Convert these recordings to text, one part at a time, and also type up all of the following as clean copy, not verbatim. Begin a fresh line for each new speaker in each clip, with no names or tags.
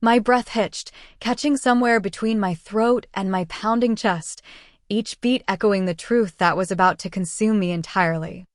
My breath hitched, catching somewhere between my throat and my pounding chest, each beat echoing the truth that was about to consume me entirely.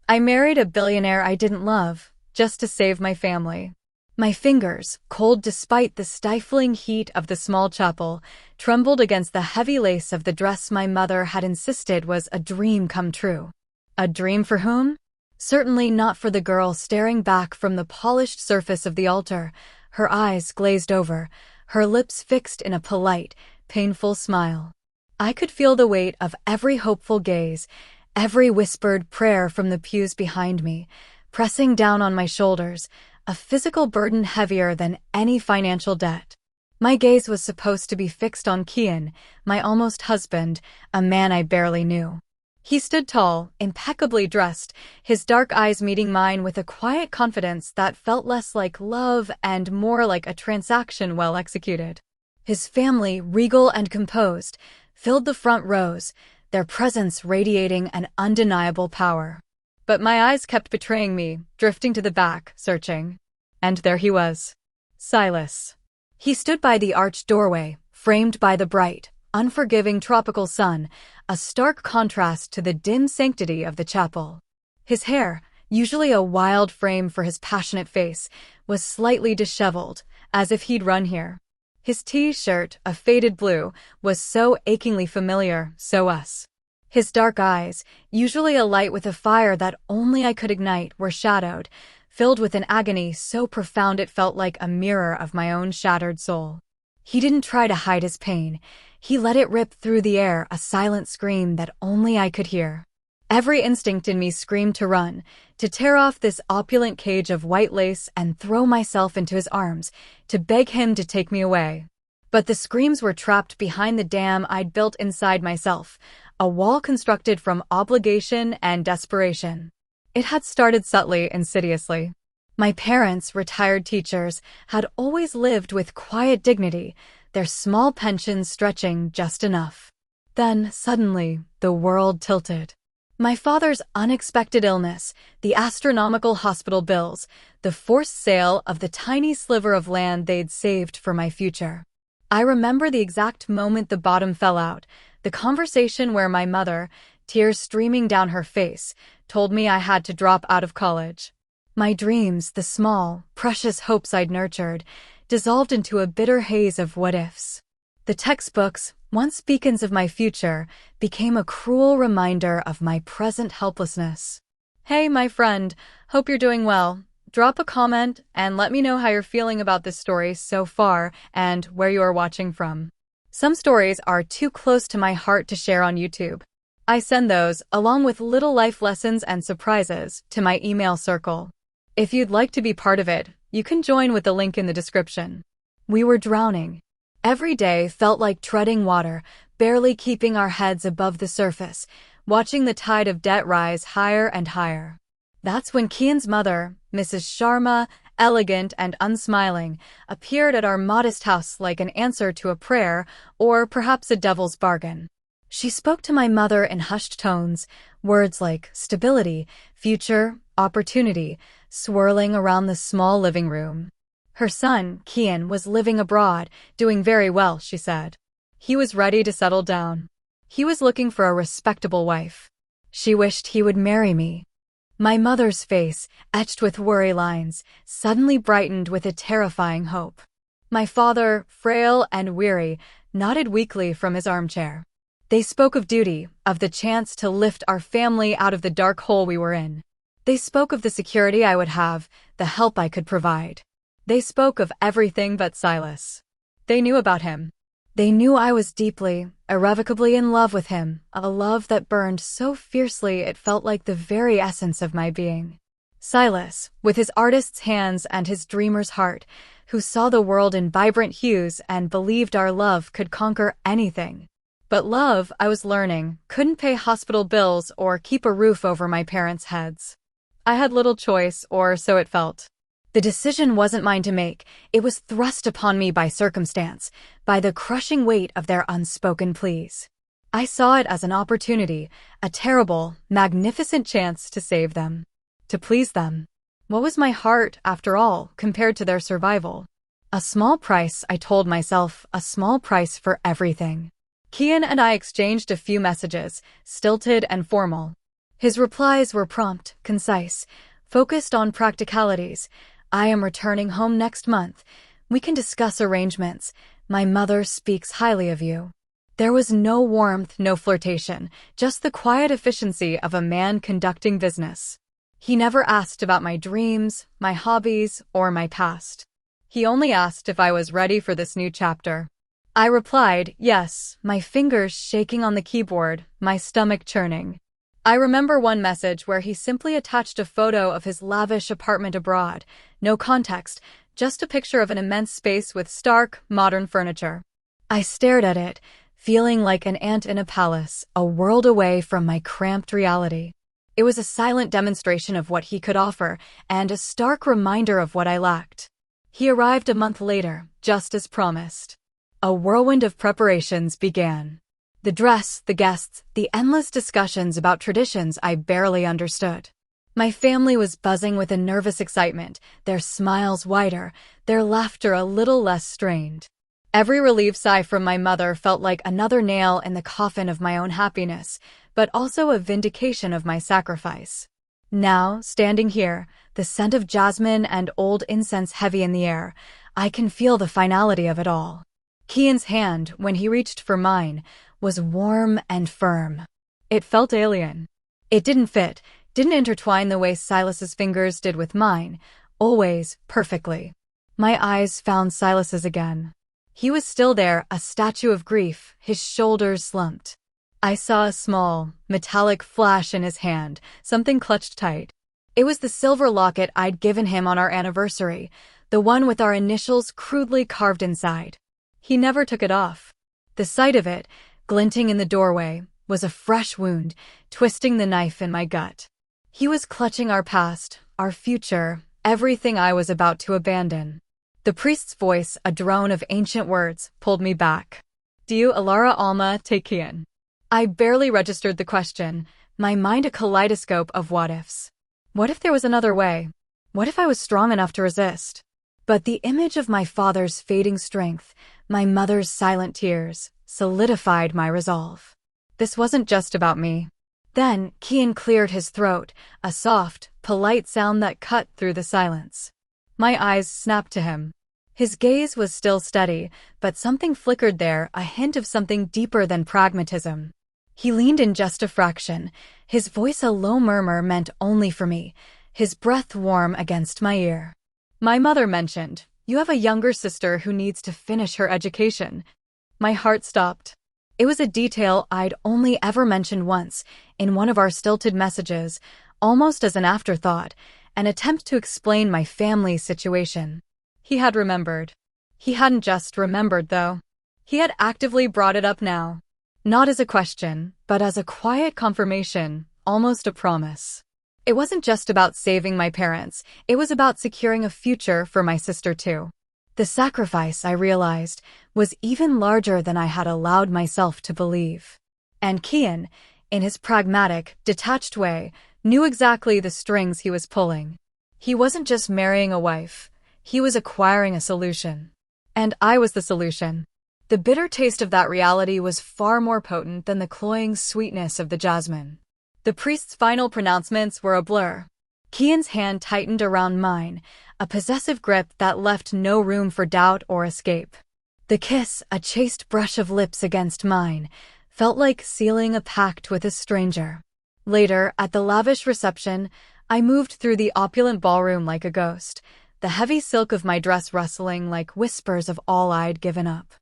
I married a billionaire I didn't love, just to save my family. My fingers, cold despite the stifling heat of the small chapel, trembled against the heavy lace of the dress my mother had insisted was a dream come true. A dream for whom? Certainly not for the girl staring back from the polished surface of the altar, her eyes glazed over, her lips fixed in a polite, painful smile. I could feel the weight of every hopeful gaze, every whispered prayer from the pews behind me, pressing down on my shoulders, a physical burden heavier than any financial debt. My gaze was supposed to be fixed on Kian, my almost husband, a man I barely knew. He stood tall, impeccably dressed, his dark eyes meeting mine with a quiet confidence that felt less like love and more like a transaction well executed. His family, regal and composed, filled the front rows, their presence radiating an undeniable power. But my eyes kept betraying me, drifting to the back, searching. And there he was. Silas. He stood by the arched doorway, framed by the bright, unforgiving tropical sun, a stark contrast to the dim sanctity of the chapel. His hair, usually a wild frame for his passionate face, was slightly disheveled, as if he'd run here. His T-shirt, a faded blue, was so achingly familiar, so us. His dark eyes, usually alight with a fire that only I could ignite, were shadowed, filled with an agony so profound it felt like a mirror of my own shattered soul. He didn't try to hide his pain. He let it rip through the air, a silent scream that only I could hear. Every instinct in me screamed to run, to tear off this opulent cage of white lace and throw myself into his arms, to beg him to take me away. But the screams were trapped behind the dam I'd built inside myself, a wall constructed from obligation and desperation. It had started subtly, insidiously. My parents, retired teachers, had always lived with quiet dignity, their small pensions stretching just enough. Then, suddenly, the world tilted. My father's unexpected illness, the astronomical hospital bills, the forced sale of the tiny sliver of land they'd saved for my future. I remember the exact moment the bottom fell out, the conversation where my mother, tears streaming down her face, told me I had to drop out of college. My dreams, the small, precious hopes I'd nurtured, dissolved into a bitter haze of what-ifs. The textbooks, once beacons of my future, became a cruel reminder of my present helplessness. Hey, my friend, hope you're doing well. Drop a comment and let me know how you're feeling about this story so far and where you are watching from. Some stories are too close to my heart to share on YouTube. I send those, along with little life lessons and surprises, to my email circle. If you'd like to be part of it, you can join with the link in the description. We were drowning. Every day felt like treading water, barely keeping our heads above the surface, watching the tide of debt rise higher and higher. That's when Kian's mother, Mrs. Sharma, elegant and unsmiling, appeared at our modest house like an answer to a prayer, or perhaps a devil's bargain. She spoke to my mother in hushed tones, words like stability, future, opportunity, swirling around the small living room. Her son, Kian, was living abroad, doing very well, she said. He was ready to settle down. He was looking for a respectable wife. She wished he would marry me. My mother's face, etched with worry lines, suddenly brightened with a terrifying hope. My father, frail and weary, nodded weakly from his armchair. They spoke of duty, of the chance to lift our family out of the dark hole we were in. They spoke of the security I would have, the help I could provide. They spoke of everything but Silas. They knew about him. They knew I was deeply, irrevocably in love with him, a love that burned so fiercely it felt like the very essence of my being. Silas, with his artist's hands and his dreamer's heart, who saw the world in vibrant hues and believed our love could conquer anything. But love, I was learning, couldn't pay hospital bills or keep a roof over my parents' heads. I had little choice, or so it felt. The decision wasn't mine to make, it was thrust upon me by circumstance, by the crushing weight of their unspoken pleas. I saw it as an opportunity, a terrible, magnificent chance to save them, to please them. What was my heart, after all, compared to their survival? A small price, I told myself, a small price for everything. Kian and I exchanged a few messages, stilted and formal. His replies were prompt, concise, focused on practicalities. I am returning home next month. We can discuss arrangements. My mother speaks highly of you. There was no warmth, no flirtation, just the quiet efficiency of a man conducting business. He never asked about my dreams, my hobbies, or my past. He only asked if I was ready for this new chapter. I replied, yes, my fingers shaking on the keyboard, my stomach churning. I remember one message where he simply attached a photo of his lavish apartment abroad, no context, just a picture of an immense space with stark, modern furniture. I stared at it, feeling like an ant in a palace, a world away from my cramped reality. It was a silent demonstration of what he could offer, and a stark reminder of what I lacked. He arrived a month later, just as promised. A whirlwind of preparations began. The dress, the guests, the endless discussions about traditions I barely understood. My family was buzzing with a nervous excitement, their smiles wider, their laughter a little less strained. Every relieved sigh from my mother felt like another nail in the coffin of my own happiness, but also a vindication of my sacrifice. Now, standing here, the scent of jasmine and old incense heavy in the air, I can feel the finality of it all. Kian's hand, when he reached for mine, was warm and firm. It felt alien. It didn't fit, didn't intertwine the way Silas's fingers did with mine, always perfectly. My eyes found Silas's again. He was still there, a statue of grief, his shoulders slumped. I saw a small, metallic flash in his hand, something clutched tight. It was the silver locket I'd given him on our anniversary, the one with our initials crudely carved inside. He never took it off. The sight of it, glinting in the doorway, was a fresh wound, twisting the knife in my gut. He was clutching our past, our future, everything I was about to abandon. The priest's voice, a drone of ancient words, pulled me back. Do you, Elara Alma, take Kian? I barely registered the question, my mind a kaleidoscope of what-ifs. What if there was another way? What if I was strong enough to resist? But the image of my father's fading strength, my mother's silent tears, solidified my resolve. This wasn't just about me. Then, Kian cleared his throat, a soft, polite sound that cut through the silence. My eyes snapped to him. His gaze was still steady, but something flickered there, a hint of something deeper than pragmatism. He leaned in just a fraction, his voice a low murmur meant only for me, his breath warm against my ear. My mother mentioned, you have a younger sister who needs to finish her education. My heart stopped. It was a detail I'd only ever mentioned once, in one of our stilted messages, almost as an afterthought, an attempt to explain my family's situation. He had remembered. He hadn't just remembered, though. He had actively brought it up now. Not as a question, but as a quiet confirmation, almost a promise. It wasn't just about saving my parents, it was about securing a future for my sister too. The sacrifice, I realized, was even larger than I had allowed myself to believe. And Kian, in his pragmatic, detached way, knew exactly the strings he was pulling. He wasn't just marrying a wife, he was acquiring a solution. And I was the solution. The bitter taste of that reality was far more potent than the cloying sweetness of the jasmine. The priest's final pronouncements were a blur. Kian's hand tightened around mine, a possessive grip that left no room for doubt or escape. The kiss, a chaste brush of lips against mine, felt like sealing a pact with a stranger. Later, at the lavish reception, I moved through the opulent ballroom like a ghost, the heavy silk of my dress rustling like whispers of all I'd given up.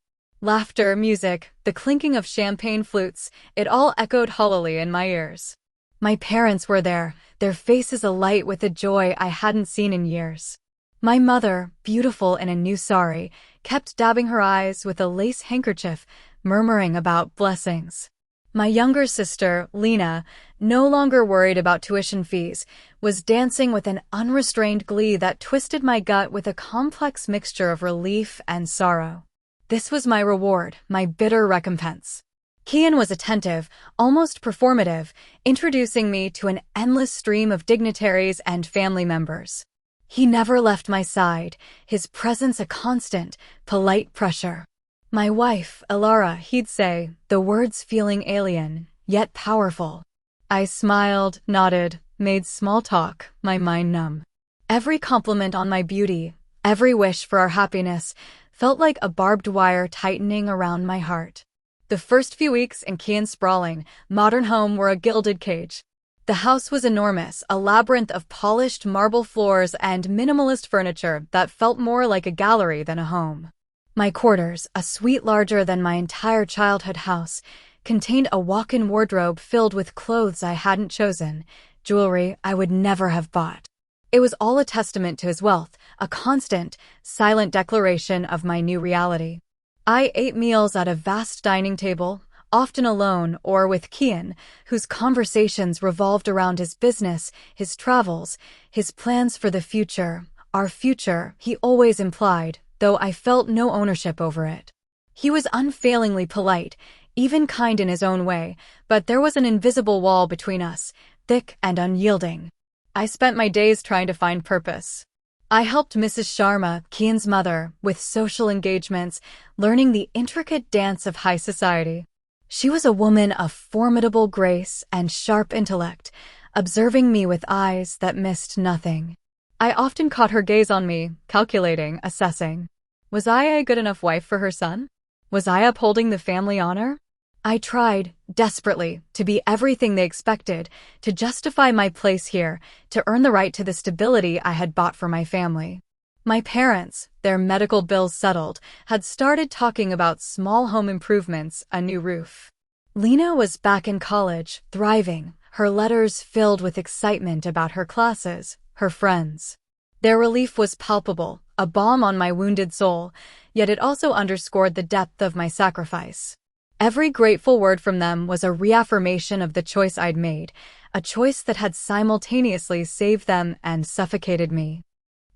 Laughter, music, the clinking of champagne flutes, it all echoed hollowly in my ears. My parents were there, their faces alight with a joy I hadn't seen in years. My mother, beautiful in a new sari, kept dabbing her eyes with a lace handkerchief, murmuring about blessings. My younger sister, Lena, no longer worried about tuition fees, was dancing with an unrestrained glee that twisted my gut with a complex mixture of relief and sorrow. This was my reward, my bitter recompense. Kian was attentive, almost performative, introducing me to an endless stream of dignitaries and family members. He never left my side, his presence a constant, polite pressure. My wife, Elara, he'd say, the words feeling alien, yet powerful. I smiled, nodded, made small talk, my mind numb. Every compliment on my beauty, every wish for our happiness, felt like a barbed wire tightening around my heart. The first few weeks in Kian's sprawling, modern home were a gilded cage. The house was enormous, a labyrinth of polished marble floors and minimalist furniture that felt more like a gallery than a home. My quarters, a suite larger than my entire childhood house, contained a walk-in wardrobe filled with clothes I hadn't chosen, jewelry I would never have bought. It was all a testament to his wealth, a constant, silent declaration of my new reality. I ate meals at a vast dining table, often alone or with Kian, whose conversations revolved around his business, his travels, his plans for the future, our future, he always implied, though I felt no ownership over it. He was unfailingly polite, even kind in his own way, but there was an invisible wall between us, thick and unyielding. I spent my days trying to find purpose. I helped Mrs. Sharma, Kian's mother, with social engagements, learning the intricate dance of high society. She was a woman of formidable grace and sharp intellect, observing me with eyes that missed nothing. I often caught her gaze on me, calculating, assessing. Was I a good enough wife for her son? Was I upholding the family honor? I tried, desperately, to be everything they expected, to justify my place here, to earn the right to the stability I had bought for my family. My parents, their medical bills settled, had started talking about small home improvements, a new roof. Lena was back in college, thriving, her letters filled with excitement about her classes, her friends. Their relief was palpable, a balm on my wounded soul, yet it also underscored the depth of my sacrifice. Every grateful word from them was a reaffirmation of the choice I'd made, a choice that had simultaneously saved them and suffocated me.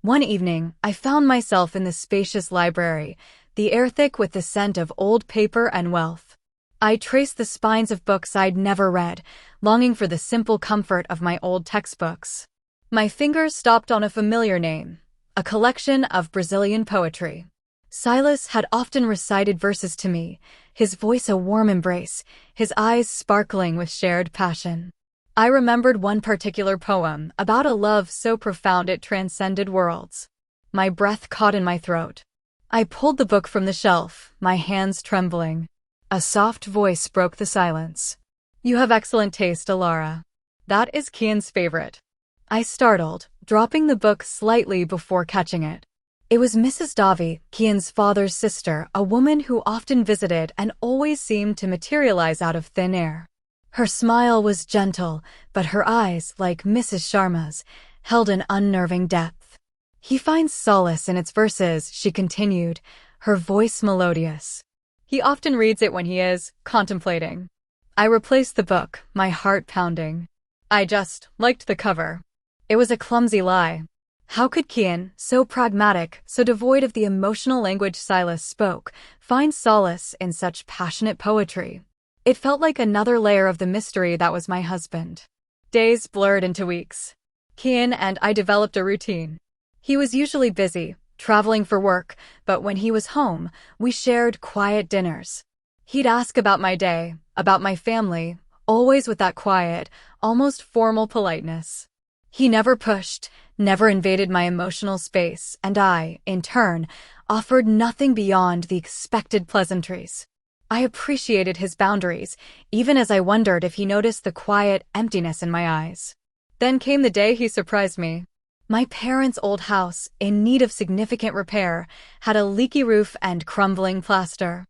One evening, I found myself in the spacious library, the air thick with the scent of old paper and wealth. I traced the spines of books I'd never read, longing for the simple comfort of my old textbooks. My fingers stopped on a familiar name, a collection of Brazilian poetry. Silas had often recited verses to me, his voice a warm embrace, his eyes sparkling with shared passion. I remembered one particular poem about a love so profound it transcended worlds. My breath caught in my throat. I pulled the book from the shelf, my hands trembling. A soft voice broke the silence. You have excellent taste, Elara. That is Kian's favorite. I startled, dropping the book slightly before catching it. It was Mrs. Davi, Kian's father's sister, a woman who often visited and always seemed to materialize out of thin air. Her smile was gentle, but her eyes, like Mrs. Sharma's, held an unnerving depth. He finds solace in its verses, she continued, her voice melodious. He often reads it when he is contemplating. I replaced the book, my heart pounding. I just liked the cover. It was a clumsy lie. How could Kian, so pragmatic, so devoid of the emotional language Silas spoke, find solace in such passionate poetry? It felt like another layer of the mystery that was my husband. Days blurred into weeks. Kian and I developed a routine. He was usually busy, traveling for work, but when he was home, we shared quiet dinners. He'd ask about my day, about my family, always with that quiet, almost formal politeness. He never pushed, never invaded my emotional space, and I, in turn, offered nothing beyond the expected pleasantries. I appreciated his boundaries, even as I wondered if he noticed the quiet emptiness in my eyes. Then came the day he surprised me. My parents' old house, in need of significant repair, had a leaky roof and crumbling plaster.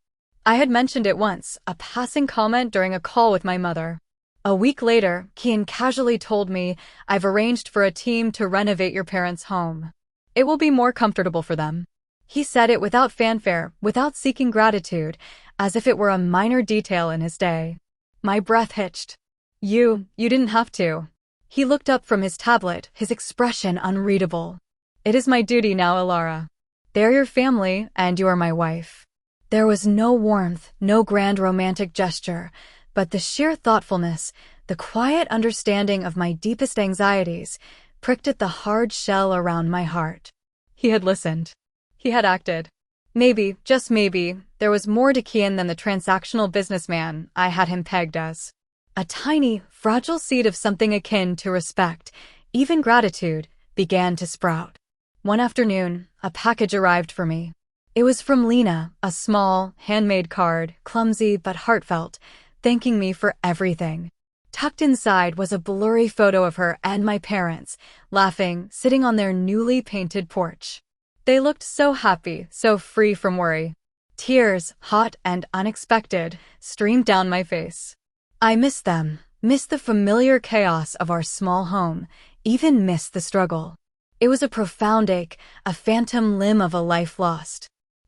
I had mentioned it once, a passing comment during a call with my mother. A week later, Kian casually told me, I've arranged for a team to renovate your parents' home. It will be more comfortable for them. He said it without fanfare, without seeking gratitude, as if it were a minor detail in his day. My breath hitched. You didn't have to. He looked up from his tablet, his expression unreadable. It is my duty now, Elara. They're your family, and you are my wife. There was no warmth, no grand romantic gesture, but the sheer thoughtfulness, the quiet understanding of my deepest anxieties, pricked at the hard shell around my heart. He had listened. He had acted. Maybe, just maybe, there was more to Kian than the transactional businessman I had him pegged as. A tiny, fragile seed of something akin to respect, even gratitude, began to sprout. One afternoon, a package arrived for me. It was from Lena, a small, handmade card, clumsy but heartfelt, thanking me for everything. Tucked inside was a blurry photo of her and my parents, laughing, sitting on their newly painted porch. They looked so happy, so free from worry. Tears, hot and unexpected, streamed down my face. I missed them, missed the familiar chaos of our small home, even missed the struggle. It was a profound ache, a phantom limb of a life lost.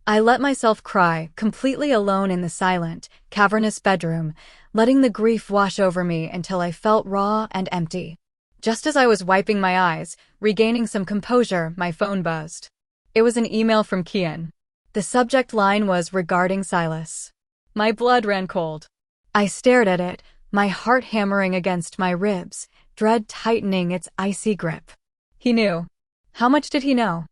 I let myself cry, completely alone in the silent, cavernous bedroom, letting the grief wash over me until I felt raw and empty. Just as I was wiping my eyes, regaining some composure, my phone buzzed. It was an email from Kian. The subject line was regarding Silas. My blood ran cold. I stared at it, my heart hammering against my ribs, dread tightening its icy grip. He knew. How much did he know?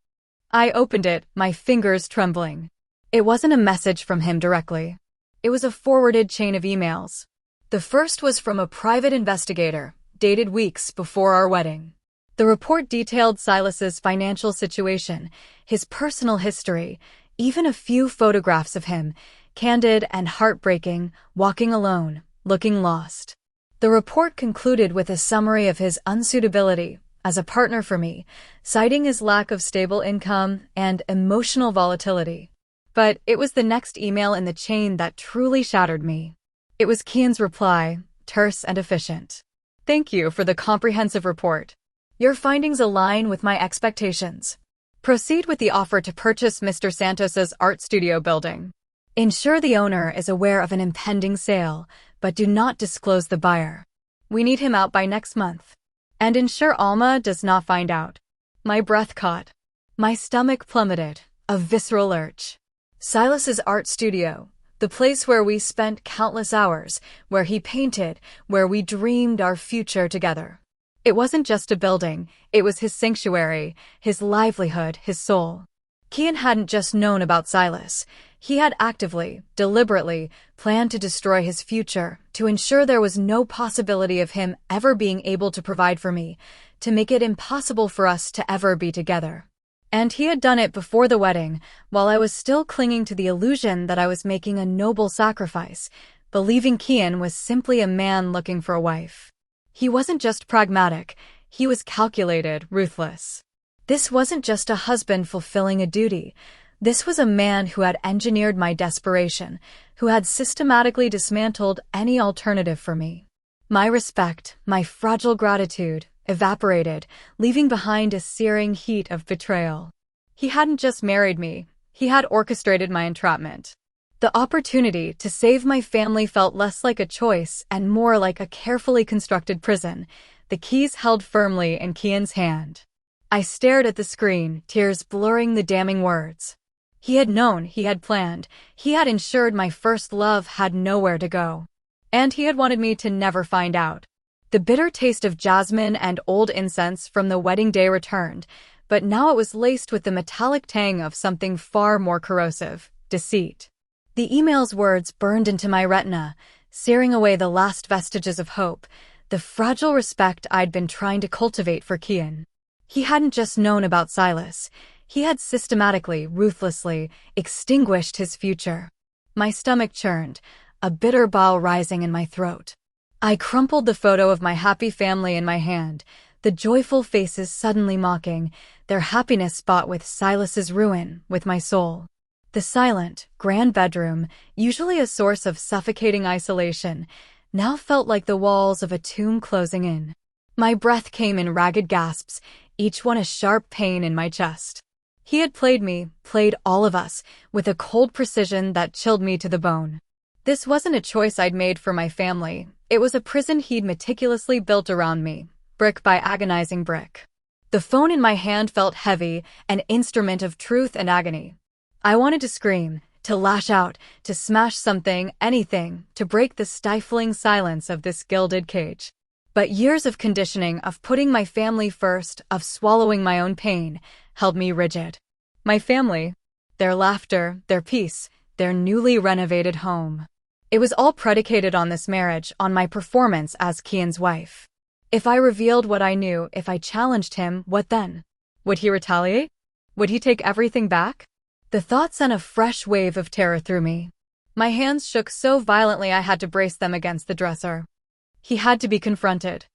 I opened it, my fingers trembling. It wasn't a message from him directly. It was a forwarded chain of emails. The first was from a private investigator, dated weeks before our wedding. The report detailed Silas's financial situation, his personal history, even a few photographs of him, candid and heartbreaking, walking alone, looking lost. The report concluded with a summary of his unsuitability as a partner for me, citing his lack of stable income and emotional volatility. But it was the next email in the chain that truly shattered me. It was Kian's reply, terse and efficient. Thank you for the comprehensive report. Your findings align with my expectations. Proceed with the offer to purchase Mr. Santos's art studio building. Ensure the owner is aware of an impending sale, but do not disclose the buyer. We need him out by next month. And ensure Alma does not find out. My breath caught. My stomach plummeted, a visceral lurch. Silas's art studio, the place where we spent countless hours, where he painted, where we dreamed our future together. It wasn't just a building, it was his sanctuary, his livelihood, his soul. Kian hadn't just known about Silas. He had actively, deliberately, planned to destroy his future, to ensure there was no possibility of him ever being able to provide for me, to make it impossible for us to ever be together. And he had done it before the wedding, while I was still clinging to the illusion that I was making a noble sacrifice, believing Kian was simply a man looking for a wife. He wasn't just pragmatic, he was calculated, ruthless. This wasn't just a husband fulfilling a duty. This was a man who had engineered my desperation, who had systematically dismantled any alternative for me. My respect, my fragile gratitude, evaporated, leaving behind a searing heat of betrayal. He hadn't just married me, he had orchestrated my entrapment. The opportunity to save my family felt less like a choice and more like a carefully constructed prison, the keys held firmly in Kian's hand. I stared at the screen, tears blurring the damning words. He had known, he had planned, he had ensured my first love had nowhere to go. And he had wanted me to never find out. The bitter taste of jasmine and old incense from the wedding day returned, but now it was laced with the metallic tang of something far more corrosive, deceit. The email's words burned into my retina, searing away the last vestiges of hope, the fragile respect I'd been trying to cultivate for Kian. He hadn't just known about Silas. He had systematically, ruthlessly, extinguished his future. My stomach churned, a bitter bile rising in my throat. I crumpled the photo of my happy family in my hand, the joyful faces suddenly mocking, their happiness bought with Silas's ruin, with my soul. The silent, grand bedroom, usually a source of suffocating isolation, now felt like the walls of a tomb closing in. My breath came in ragged gasps, each one a sharp pain in my chest. He had played me, played all of us, with a cold precision that chilled me to the bone. This wasn't a choice I'd made for my family. It was a prison he'd meticulously built around me, brick by agonizing brick. The phone in my hand felt heavy, an instrument of truth and agony. I wanted to scream, to lash out, to smash something, anything, to break the stifling silence of this gilded cage. But years of conditioning, of putting my family first, of swallowing my own pain, held me rigid. My family, their laughter, their peace, their newly renovated home. It was all predicated on this marriage, on my performance as Kian's wife. If I revealed what I knew, if I challenged him, what then? Would he retaliate? Would he take everything back? The thought sent a fresh wave of terror through me. My hands shook so violently I had to brace them against the dresser. He had to be confronted.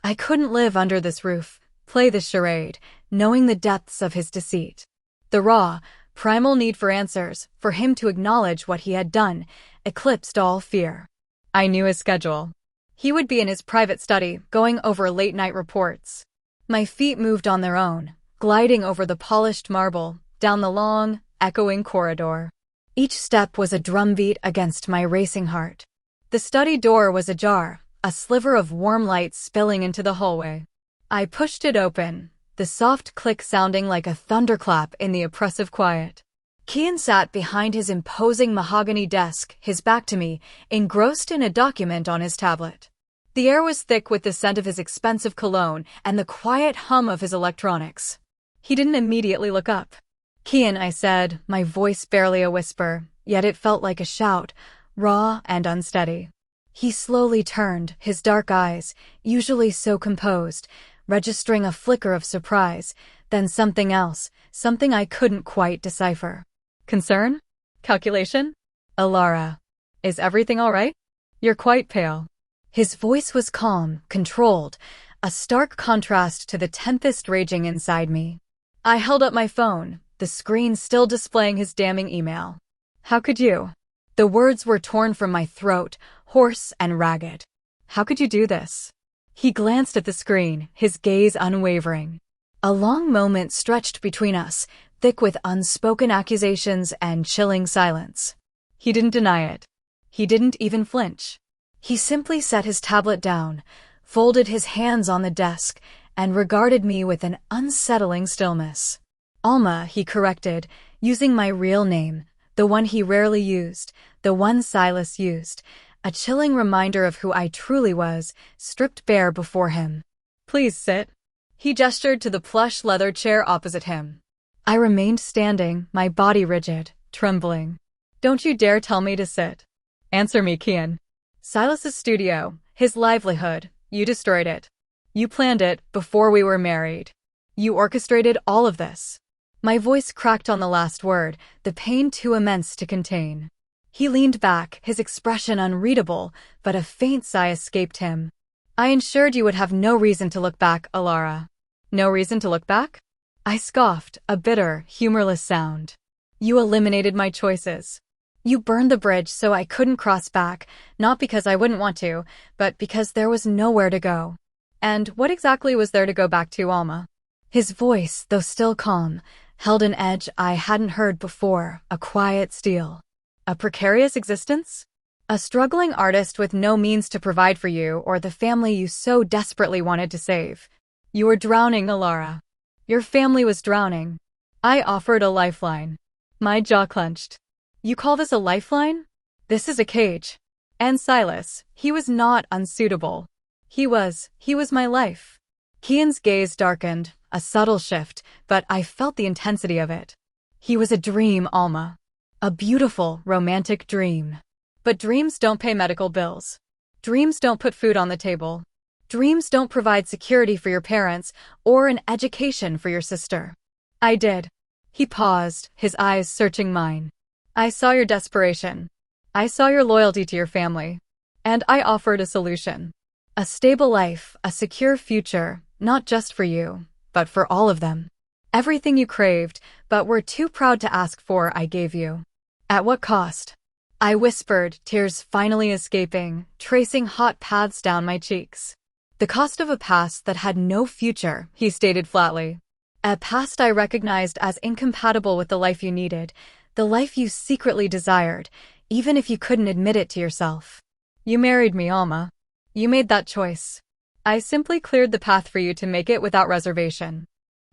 I couldn't live under this roof, play this charade, knowing the depths of his deceit. The raw, primal need for answers, for him to acknowledge what he had done, eclipsed all fear. I knew his schedule. He would be in his private study, going over late-night reports. My feet moved on their own, gliding over the polished marble, down the long, echoing corridor. Each step was a drumbeat against my racing heart. The study door was ajar, a sliver of warm light spilling into the hallway. I pushed it open, the soft click sounding like a thunderclap in the oppressive quiet. Kian sat behind his imposing mahogany desk, his back to me, engrossed in a document on his tablet. The air was thick with the scent of his expensive cologne and the quiet hum of his electronics. He didn't immediately look up. "Kian," I said, my voice barely a whisper, yet it felt like a shout, raw and unsteady. He slowly turned, his dark eyes, usually so composed, registering a flicker of surprise, then something else, something I couldn't quite decipher. "Concern? Calculation? Elara, is everything all right? You're quite pale." His voice was calm, controlled, a stark contrast to the tempest raging inside me. I held up my phone, the screen still displaying his damning email. "How could you?" The words were torn from my throat, hoarse and ragged. "How could you do this?" He glanced at the screen, his gaze unwavering. A long moment stretched between us, thick with unspoken accusations and chilling silence. He didn't deny it. He didn't even flinch. He simply set his tablet down, folded his hands on the desk, and regarded me with an unsettling stillness. "Alma," he corrected, using my real name, the one he rarely used, the one Silas used, a chilling reminder of who I truly was, stripped bare before him. "Please sit." He gestured to the plush leather chair opposite him. I remained standing, my body rigid, trembling. "Don't you dare tell me to sit. Answer me, Kian." "Silas's studio, his livelihood, you destroyed it. You planned it before we were married. You orchestrated all of this." My voice cracked on the last word, the pain too immense to contain. He leaned back, his expression unreadable, but a faint sigh escaped him. "I ensured you would have no reason to look back, Elara." "No reason to look back?" I scoffed, a bitter, humorless sound. "You eliminated my choices. You burned the bridge so I couldn't cross back, not because I wouldn't want to, but because there was nowhere to go." "And what exactly was there to go back to, Alma?" His voice, though still calm, held an edge I hadn't heard before, a quiet steel. "A precarious existence? A struggling artist with no means to provide for you or the family you so desperately wanted to save. You were drowning, Elara. Your family was drowning. I offered a lifeline." My jaw clenched. "You call this a lifeline? This is a cage." And Silas, he was not unsuitable. He was my life. Kian's gaze darkened, a subtle shift, but I felt the intensity of it. "He was a dream, Alma. A beautiful, romantic dream. But dreams don't pay medical bills. Dreams don't put food on the table. Dreams don't provide security for your parents or an education for your sister. I did." He paused, his eyes searching mine. "I saw your desperation. I saw your loyalty to your family. And I offered a solution. A stable life, a secure future, not just for you, but for all of them. Everything you craved, but were too proud to ask for, I gave you." "At what cost?" I whispered, tears finally escaping, tracing hot paths down my cheeks. "The cost of a past that had no future," he stated flatly. "A past I recognized as incompatible with the life you needed, the life you secretly desired, even if you couldn't admit it to yourself. You married me, Alma. You made that choice. I simply cleared the path for you to make it without reservation."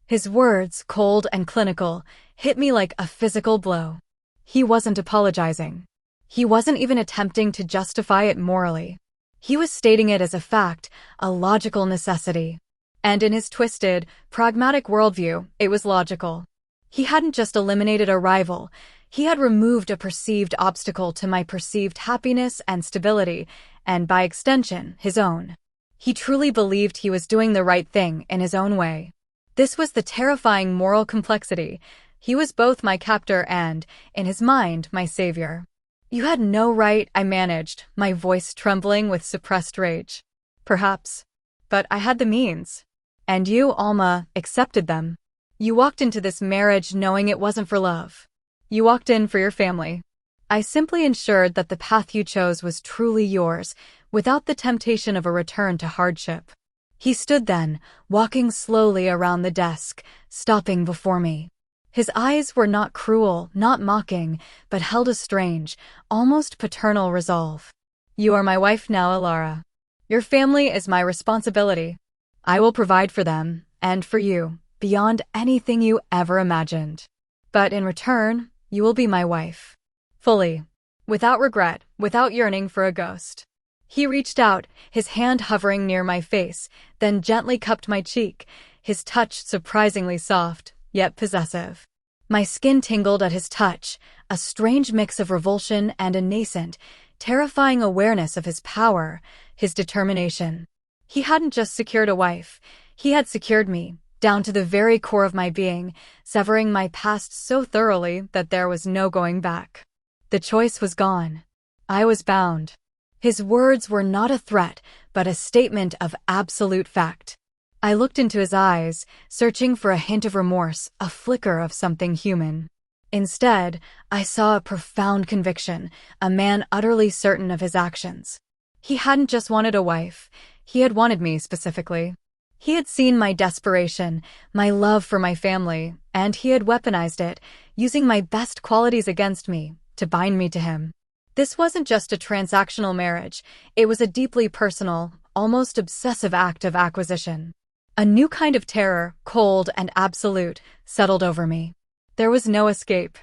His words, cold and clinical, hit me like a physical blow. He wasn't apologizing. He wasn't even attempting to justify it morally. He was stating it as a fact, a logical necessity. And in his twisted, pragmatic worldview, it was logical. He hadn't just eliminated a rival, he had removed a perceived obstacle to my perceived happiness and stability, and by extension, his own. He truly believed he was doing the right thing in his own way. This was the terrifying moral complexity. He was both my captor and, in his mind, my savior. You had no right, I managed, my voice trembling with suppressed rage. Perhaps. But I had the means. And you, Alma, accepted them. You walked into this marriage knowing it wasn't for love. You walked in for your family. I simply ensured that the path you chose was truly yours, without the temptation of a return to hardship. He stood then, walking slowly around the desk, stopping before me. His eyes were not cruel, not mocking, but held a strange, almost paternal resolve. You are my wife now, Elara. Your family is my responsibility. I will provide for them, and for you, beyond anything you ever imagined. But in return, you will be my wife. Fully. Without regret, without yearning for a ghost. He reached out, his hand hovering near my face, then gently cupped my cheek, his touch surprisingly soft, yet possessive. My skin tingled at his touch, a strange mix of revulsion and a nascent, terrifying awareness of his power, his determination. He hadn't just secured a wife, he had secured me, down to the very core of my being, severing my past so thoroughly that there was no going back. The choice was gone. I was bound. His words were not a threat, but a statement of absolute fact. I looked into his eyes, searching for a hint of remorse, a flicker of something human. Instead, I saw a profound conviction, a man utterly certain of his actions. He hadn't just wanted a wife, he had wanted me specifically. He had seen my desperation, my love for my family, and he had weaponized it, using my best qualities against me, to bind me to him. This wasn't just a transactional marriage, it was a deeply personal, almost obsessive act of acquisition. A new kind of terror, cold and absolute, settled over me. There was no escape.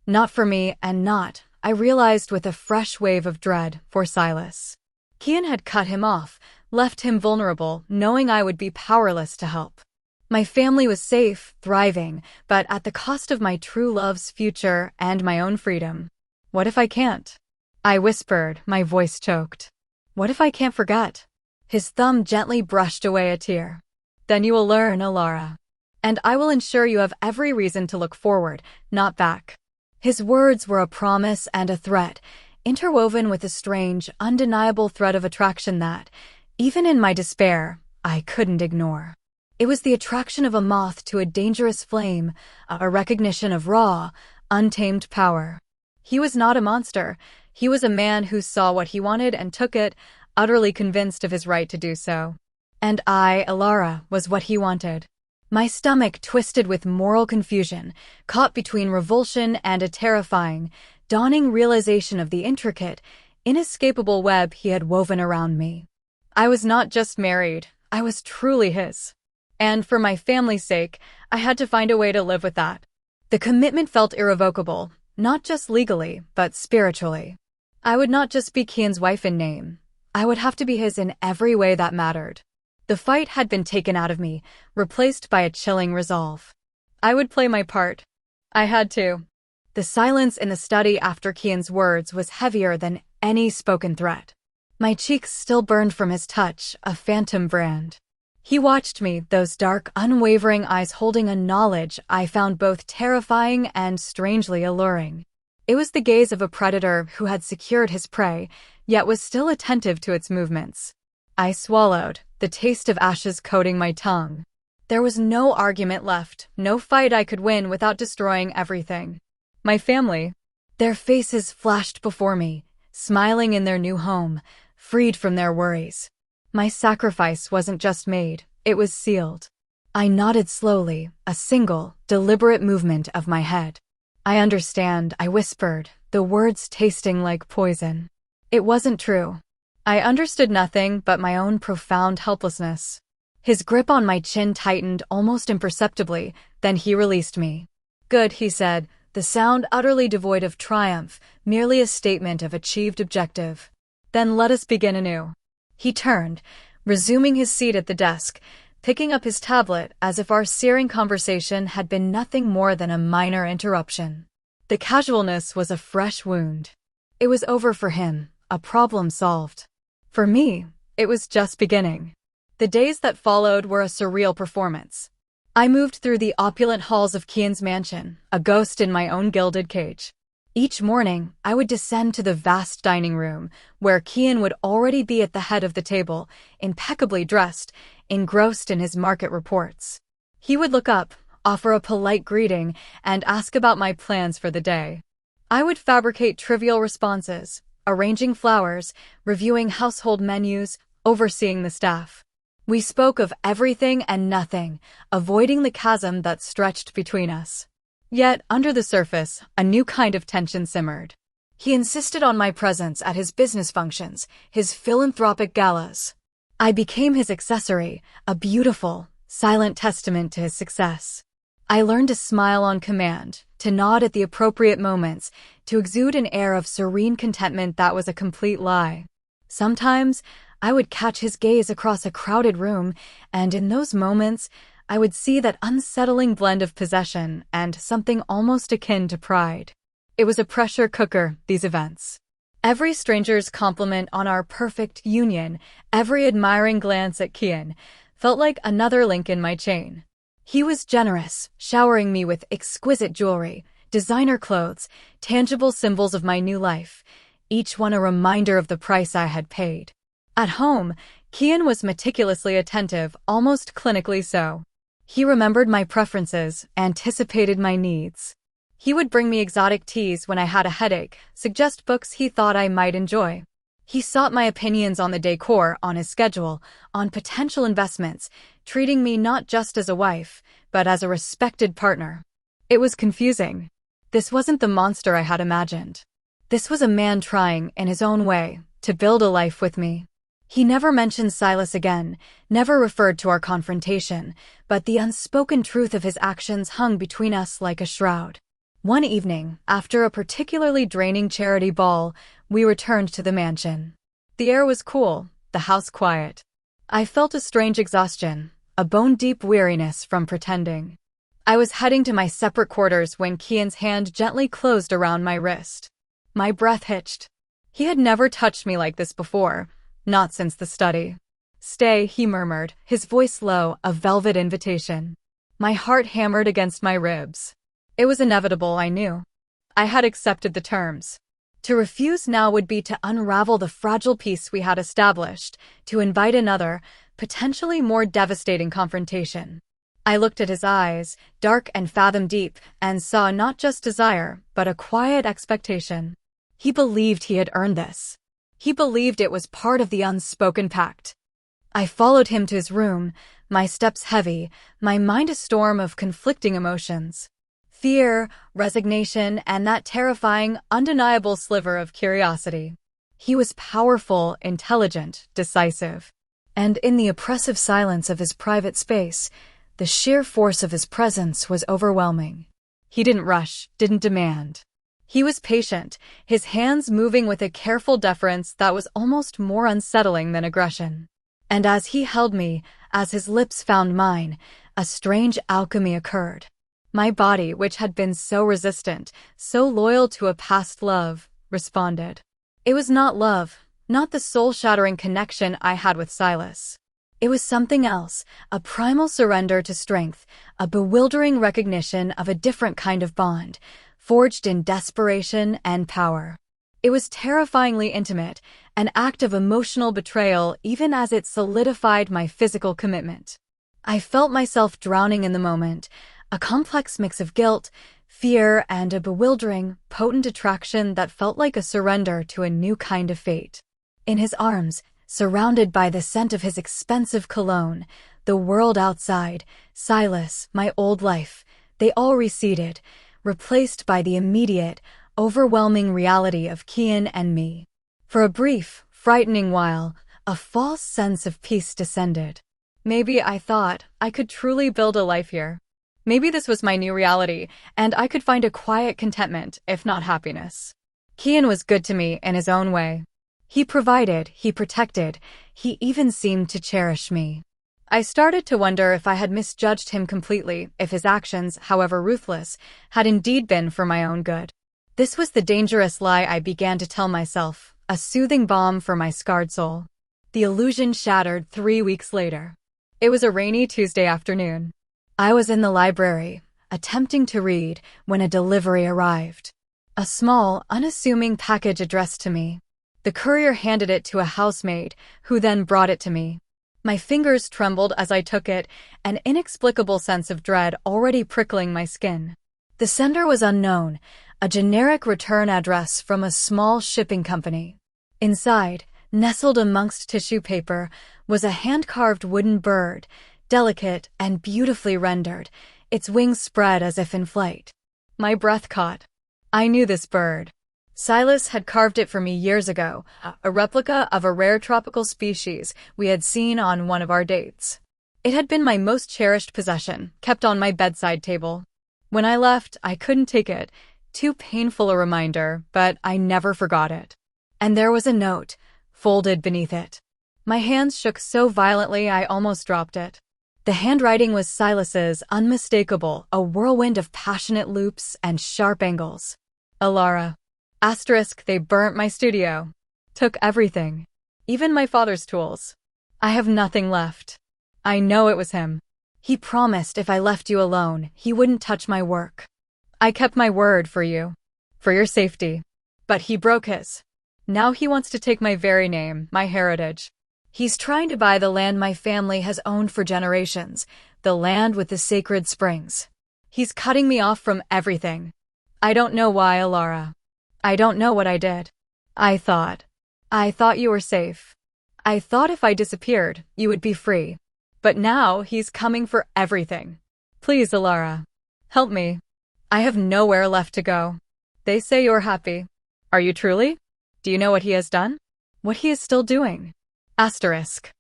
Not for me and not, I realized with a fresh wave of dread, for Silas. Kian had cut him off, left him vulnerable, knowing I would be powerless to help. My family was safe, thriving, but at the cost of my true love's future and my own freedom. What if I can't? I whispered, my voice choked. What if I can't forget? His thumb gently brushed away a tear. Then you will learn, Elara. And I will ensure you have every reason to look forward, not back. His words were a promise and a threat, interwoven with a strange, undeniable thread of attraction that, even in my despair, I couldn't ignore. It was the attraction of a moth to a dangerous flame, a recognition of raw, untamed power. He was not a monster. He was a man who saw what he wanted and took it, utterly convinced of his right to do so. And I, Elara, was what he wanted. My stomach twisted with moral confusion, caught between revulsion and a terrifying, dawning realization of the intricate, inescapable web he had woven around me. I was not just married, I was truly his. And for my family's sake, I had to find a way to live with that. The commitment felt irrevocable, not just legally, but spiritually. I would not just be Kian's wife in name. I would have to be his in every way that mattered. The fight had been taken out of me, replaced by a chilling resolve. I would play my part. I had to. The silence in the study after Kian's words was heavier than any spoken threat. My cheeks still burned from his touch, a phantom brand. He watched me, those dark, unwavering eyes holding a knowledge I found both terrifying and strangely alluring. It was the gaze of a predator who had secured his prey, yet was still attentive to its movements. I swallowed, the taste of ashes coating my tongue. There was no argument left, no fight I could win without destroying everything. My family. Their faces flashed before me, smiling in their new home, freed from their worries. My sacrifice wasn't just made, it was sealed. I nodded slowly, a single, deliberate movement of my head. I understand, I whispered, the words tasting like poison. It wasn't true. I understood nothing but my own profound helplessness. His grip on my chin tightened almost imperceptibly, then he released me. Good, he said, the sound utterly devoid of triumph, merely a statement of achieved objective. Then let us begin anew. He turned, resuming his seat at the desk, picking up his tablet as if our searing conversation had been nothing more than a minor interruption. The casualness was a fresh wound. It was over for him, a problem solved. For me, it was just beginning. The days that followed were a surreal performance. I moved through the opulent halls of Kian's mansion, a ghost in my own gilded cage. Each morning, I would descend to the vast dining room, where Kian would already be at the head of the table, impeccably dressed, engrossed in his market reports. He would look up, offer a polite greeting, and ask about my plans for the day. I would fabricate trivial responses, arranging flowers, reviewing household menus, overseeing the staff. We spoke of everything and nothing, avoiding the chasm that stretched between us. Yet, under the surface, a new kind of tension simmered. He insisted on my presence at his business functions, his philanthropic galas. I became his accessory, a beautiful, silent testament to his success. I learned to smile on command, to nod at the appropriate moments, to exude an air of serene contentment that was a complete lie. Sometimes, I would catch his gaze across a crowded room, and in those moments, I would see that unsettling blend of possession and something almost akin to pride. It was a pressure cooker, these events. Every stranger's compliment on our perfect union, every admiring glance at Kian, felt like another link in my chain. He was generous, showering me with exquisite jewelry, designer clothes, tangible symbols of my new life, each one a reminder of the price I had paid. At home, Kian was meticulously attentive, almost clinically so. He remembered my preferences, anticipated my needs. He would bring me exotic teas when I had a headache, suggest books he thought I might enjoy. He sought my opinions on the decor, on his schedule, on potential investments, treating me not just as a wife, but as a respected partner. It was confusing. This wasn't the monster I had imagined. This was a man trying, in his own way, to build a life with me. He never mentioned Silas again, never referred to our confrontation, but the unspoken truth of his actions hung between us like a shroud. One evening, after a particularly draining charity ball, we returned to the mansion. The air was cool, the house quiet. I felt a strange exhaustion, a bone-deep weariness from pretending. I was heading to my separate quarters when Kian's hand gently closed around my wrist. My breath hitched. He had never touched me like this before, not since the study. "Stay," he murmured, his voice low, a velvet invitation. My heart hammered against my ribs. It was inevitable, I knew. I had accepted the terms. To refuse now would be to unravel the fragile peace we had established, to invite another, potentially more devastating confrontation. I looked at his eyes, dark and fathom-deep, and saw not just desire, but a quiet expectation. He believed he had earned this. He believed it was part of the unspoken pact. I followed him to his room, my steps heavy, my mind a storm of conflicting emotions. Fear, resignation, and that terrifying, undeniable sliver of curiosity. He was powerful, intelligent, decisive. And in the oppressive silence of his private space, the sheer force of his presence was overwhelming. He didn't rush, didn't demand. He was patient, his hands moving with a careful deference that was almost more unsettling than aggression. And as he held me, as his lips found mine, a strange alchemy occurred. My body, which had been so resistant, so loyal to a past love, responded. It was not love, not the soul-shattering connection I had with Silas. It was something else, a primal surrender to strength, a bewildering recognition of a different kind of bond, forged in desperation and power. It was terrifyingly intimate, an act of emotional betrayal even as it solidified my physical commitment. I felt myself drowning in the moment, a complex mix of guilt, fear, and a bewildering, potent attraction that felt like a surrender to a new kind of fate. In his arms, surrounded by the scent of his expensive cologne, the world outside, Silas, my old life, they all receded, replaced by the immediate, overwhelming reality of Kian and me. For a brief, frightening while, a false sense of peace descended. Maybe I thought I could truly build a life here. Maybe this was my new reality, and I could find a quiet contentment, if not happiness. Kian was good to me in his own way. He provided, he protected, he even seemed to cherish me. I started to wonder if I had misjudged him completely, if his actions, however ruthless, had indeed been for my own good. This was the dangerous lie I began to tell myself, a soothing balm for my scarred soul. The illusion shattered 3 weeks later. It was a rainy Tuesday afternoon. I was in the library, attempting to read, when a delivery arrived. A small, unassuming package addressed to me. The courier handed it to a housemaid, who then brought it to me. My fingers trembled as I took it, an inexplicable sense of dread already prickling my skin. The sender was unknown, a generic return address from a small shipping company. Inside, nestled amongst tissue paper, was a hand-carved wooden bird, delicate and beautifully rendered, its wings spread as if in flight. My breath caught. I knew this bird. Silas had carved it for me years ago, a replica of a rare tropical species we had seen on one of our dates. It had been my most cherished possession, kept on my bedside table. When I left, I couldn't take it, too painful a reminder, but I never forgot it. And there was a note, folded beneath it. My hands shook so violently I almost dropped it. The handwriting was Silas's, unmistakable, a whirlwind of passionate loops and sharp angles. Elara. Asterisk, they burnt my studio. Took everything. Even my father's tools. I have nothing left. I know it was him. He promised if I left you alone, he wouldn't touch my work. I kept my word for you. For your safety. But he broke his. Now he wants to take my very name, my heritage. He's trying to buy the land my family has owned for generations, the land with the sacred springs. He's cutting me off from everything. I don't know why, Elara. I don't know what I did. I thought you were safe. I thought if I disappeared, you would be free. But now he's coming for everything. Please, Elara. Help me. I have nowhere left to go. They say you're happy. Are you truly? Do you know what he has done? What he is still doing? Asterisk.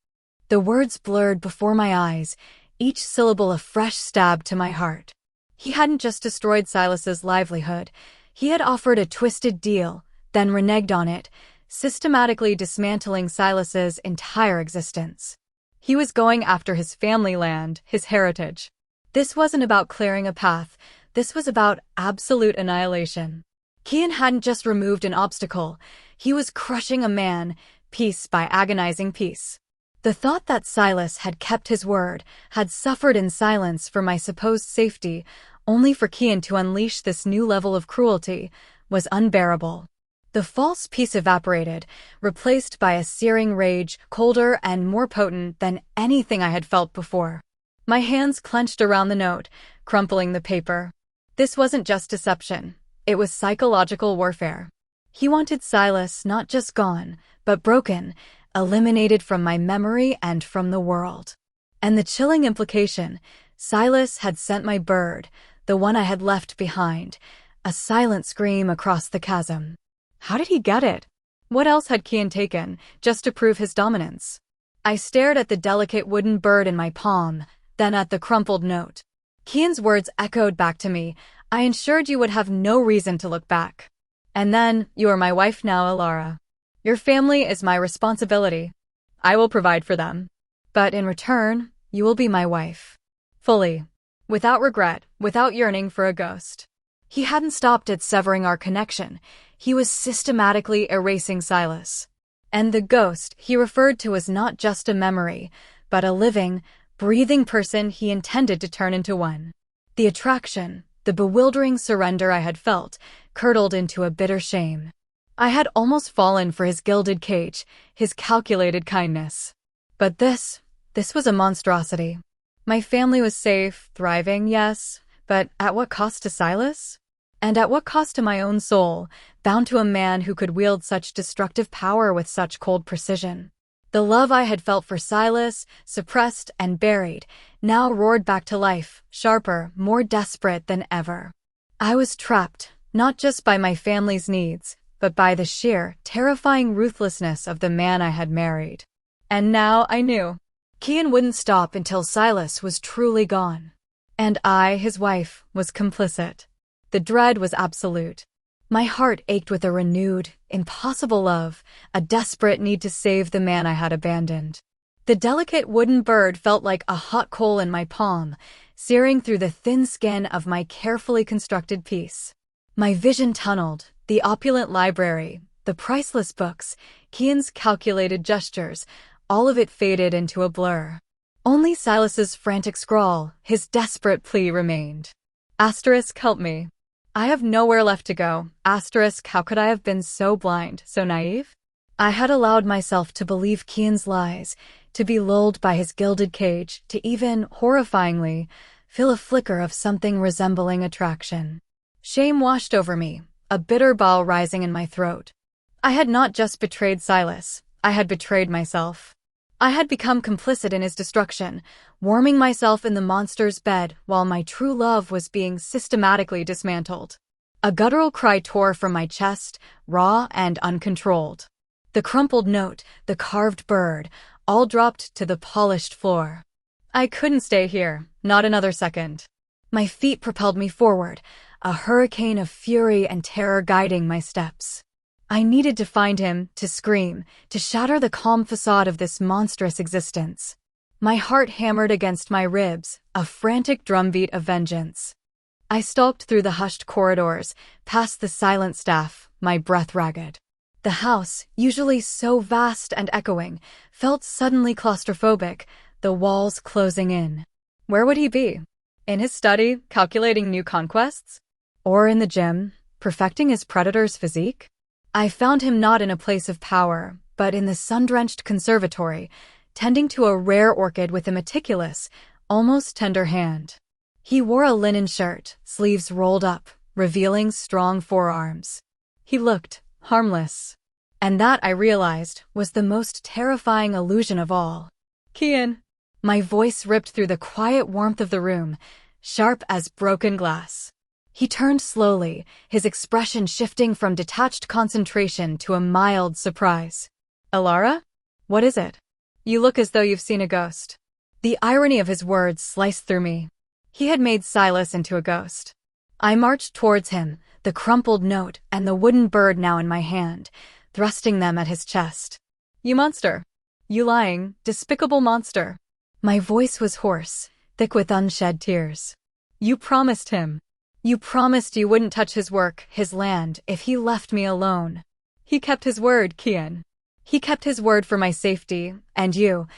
The words blurred before my eyes, each syllable a fresh stab to my heart. He hadn't just destroyed Silas's livelihood. He had offered a twisted deal, then reneged on it, systematically dismantling Silas's entire existence. He was going after his family land, his heritage. This wasn't about clearing a path, this was about absolute annihilation. Kian hadn't just removed an obstacle, he was crushing a man, piece by agonizing piece. The thought that Silas had kept his word, had suffered in silence for my supposed safety, only for Kian to unleash this new level of cruelty, was unbearable. The false peace evaporated, replaced by a searing rage, colder and more potent than anything I had felt before. My hands clenched around the note, crumpling the paper. This wasn't just deception. It was psychological warfare. He wanted Silas not just gone, but broken, eliminated from my memory and from the world. And the chilling implication, Silas had sent my bird, the one I had left behind, a silent scream across the chasm. How did he get it? What else had Kian taken, just to prove his dominance? I stared at the delicate wooden bird in my palm, then at the crumpled note. Kian's words echoed back to me. I ensured you would have no reason to look back. And then, you are my wife now, Elara. Your family is my responsibility. I will provide for them. But in return, you will be my wife. Fully. Without regret, without yearning for a ghost. He hadn't stopped at severing our connection. He was systematically erasing Silas. And the ghost he referred to was not just a memory, but a living, breathing person he intended to turn into one. The attraction, the bewildering surrender I had felt, curdled into a bitter shame. I had almost fallen for his gilded cage, his calculated kindness. But this was a monstrosity. My family was safe, thriving, yes, but at what cost to Silas? And at what cost to my own soul, bound to a man who could wield such destructive power with such cold precision? The love I had felt for Silas, suppressed and buried, now roared back to life, sharper, more desperate than ever. I was trapped, not just by my family's needs, but by the sheer, terrifying ruthlessness of the man I had married. And now I knew. Kian wouldn't stop until Silas was truly gone. And I, his wife, was complicit. The dread was absolute. My heart ached with a renewed, impossible love, a desperate need to save the man I had abandoned. The delicate wooden bird felt like a hot coal in my palm, searing through the thin skin of my carefully constructed piece. My vision tunneled, the opulent library, the priceless books, Kian's calculated gestures, all of it faded into a blur. Only Silas's frantic scrawl, his desperate plea remained. Asterisk, help me. I have nowhere left to go. Asterisk, how could I have been so blind, so naive? I had allowed myself to believe Kian's lies, to be lulled by his gilded cage, to even, horrifyingly, feel a flicker of something resembling attraction. Shame washed over me, a bitter bile rising in my throat. I had not just betrayed Silas, I had betrayed myself. I had become complicit in his destruction, warming myself in the monster's bed while my true love was being systematically dismantled. A guttural cry tore from my chest, raw and uncontrolled. The crumpled note, the carved bird, all dropped to the polished floor. I couldn't stay here, not another second. My feet propelled me forward, a hurricane of fury and terror guiding my steps. I needed to find him, to scream, to shatter the calm facade of this monstrous existence. My heart hammered against my ribs, a frantic drumbeat of vengeance. I stalked through the hushed corridors, past the silent staff, my breath ragged. The house, usually so vast and echoing, felt suddenly claustrophobic, the walls closing in. Where would he be? In his study, calculating new conquests? Or in the gym, perfecting his predator's physique? I found him not in a place of power, but in the sun-drenched conservatory, tending to a rare orchid with a meticulous, almost tender hand. He wore a linen shirt, sleeves rolled up, revealing strong forearms. He looked harmless. And that, I realized, was the most terrifying illusion of all. Kian. My voice ripped through the quiet warmth of the room, sharp as broken glass. He turned slowly, his expression shifting from detached concentration to a mild surprise. Elara? What is it? You look as though you've seen a ghost. The irony of his words sliced through me. He had made Silas into a ghost. I marched towards him, the crumpled note and the wooden bird now in my hand, thrusting them at his chest. You monster! You lying, despicable monster! My voice was hoarse, thick with unshed tears. You promised him. You promised you wouldn't touch his work, his land, if he left me alone. He kept his word, Kian. He kept his word for my safety, and you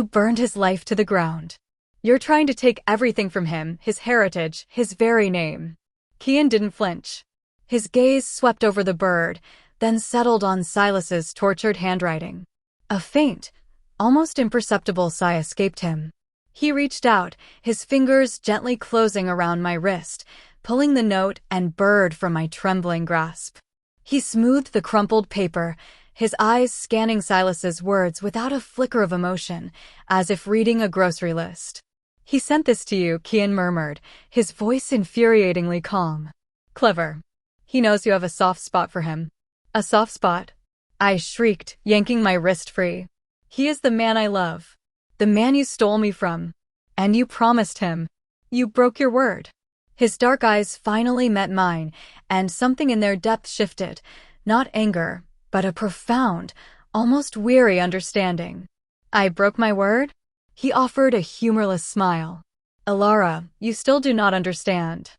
burned his life to the ground. You're trying to take everything from him, his heritage, his very name. Kian didn't flinch. His gaze swept over the bird, then settled on Silas's tortured handwriting. A faint, almost imperceptible sigh escaped him. He reached out, his fingers gently closing around my wrist, pulling the note and bird from my trembling grasp. He smoothed the crumpled paper, his eyes scanning Silas's words without a flicker of emotion, as if reading a grocery list. He sent this to you, Kian murmured, his voice infuriatingly calm. Clever. He knows you have a soft spot for him. A soft spot? I shrieked, yanking my wrist free. He is the man I love. The man you stole me from. And you promised him. You broke your word. His dark eyes finally met mine, and something in their depth shifted, not anger, but a profound, almost weary understanding. I broke my word? He offered a humorless smile. Elara, you still do not understand.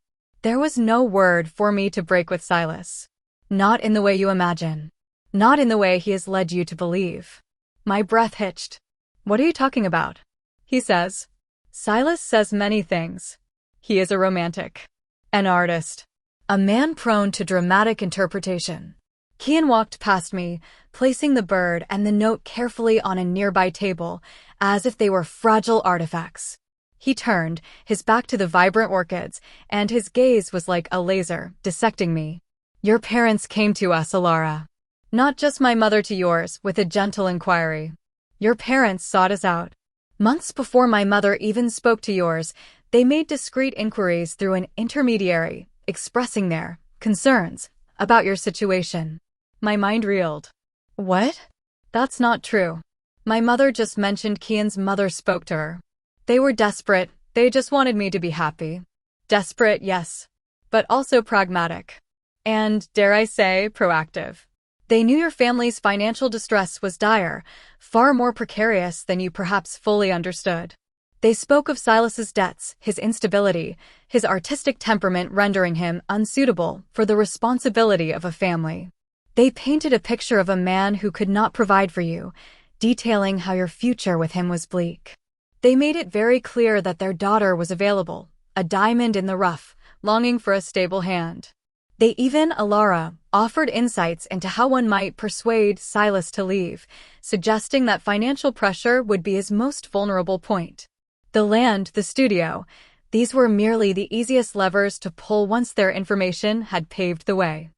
There was no word for me to break with Silas. Not in the way you imagine. Not in the way he has led you to believe. My breath hitched. What are you talking about? He says. Silas says many things. He is a romantic. An artist. A man prone to dramatic interpretation. Kian walked past me, placing the bird and the note carefully on a nearby table, as if they were fragile artifacts. He turned, his back to the vibrant orchids, and his gaze was like a laser, dissecting me. Your parents came to us, Elara. Not just my mother to yours, with a gentle inquiry. Your parents sought us out. Months before my mother even spoke to yours, they made discreet inquiries through an intermediary, expressing their concerns about your situation. My mind reeled. What? That's not true. My mother just mentioned Kian's mother spoke to her. They were desperate, they just wanted me to be happy. Desperate, yes. But also pragmatic. and, dare I say, proactive. They knew your family's financial distress was dire, far more precarious than you perhaps fully understood. They spoke of Silas's debts, his instability, his artistic temperament rendering him unsuitable for the responsibility of a family. They painted a picture of a man who could not provide for you, detailing how your future with him was bleak. They made it very clear that their daughter was available, a diamond in the rough, longing for a stable hand. They even, Elara, offered insights into how one might persuade Silas to leave, suggesting that financial pressure would be his most vulnerable point. The land, the studio, these were merely the easiest levers to pull once their information had paved the way.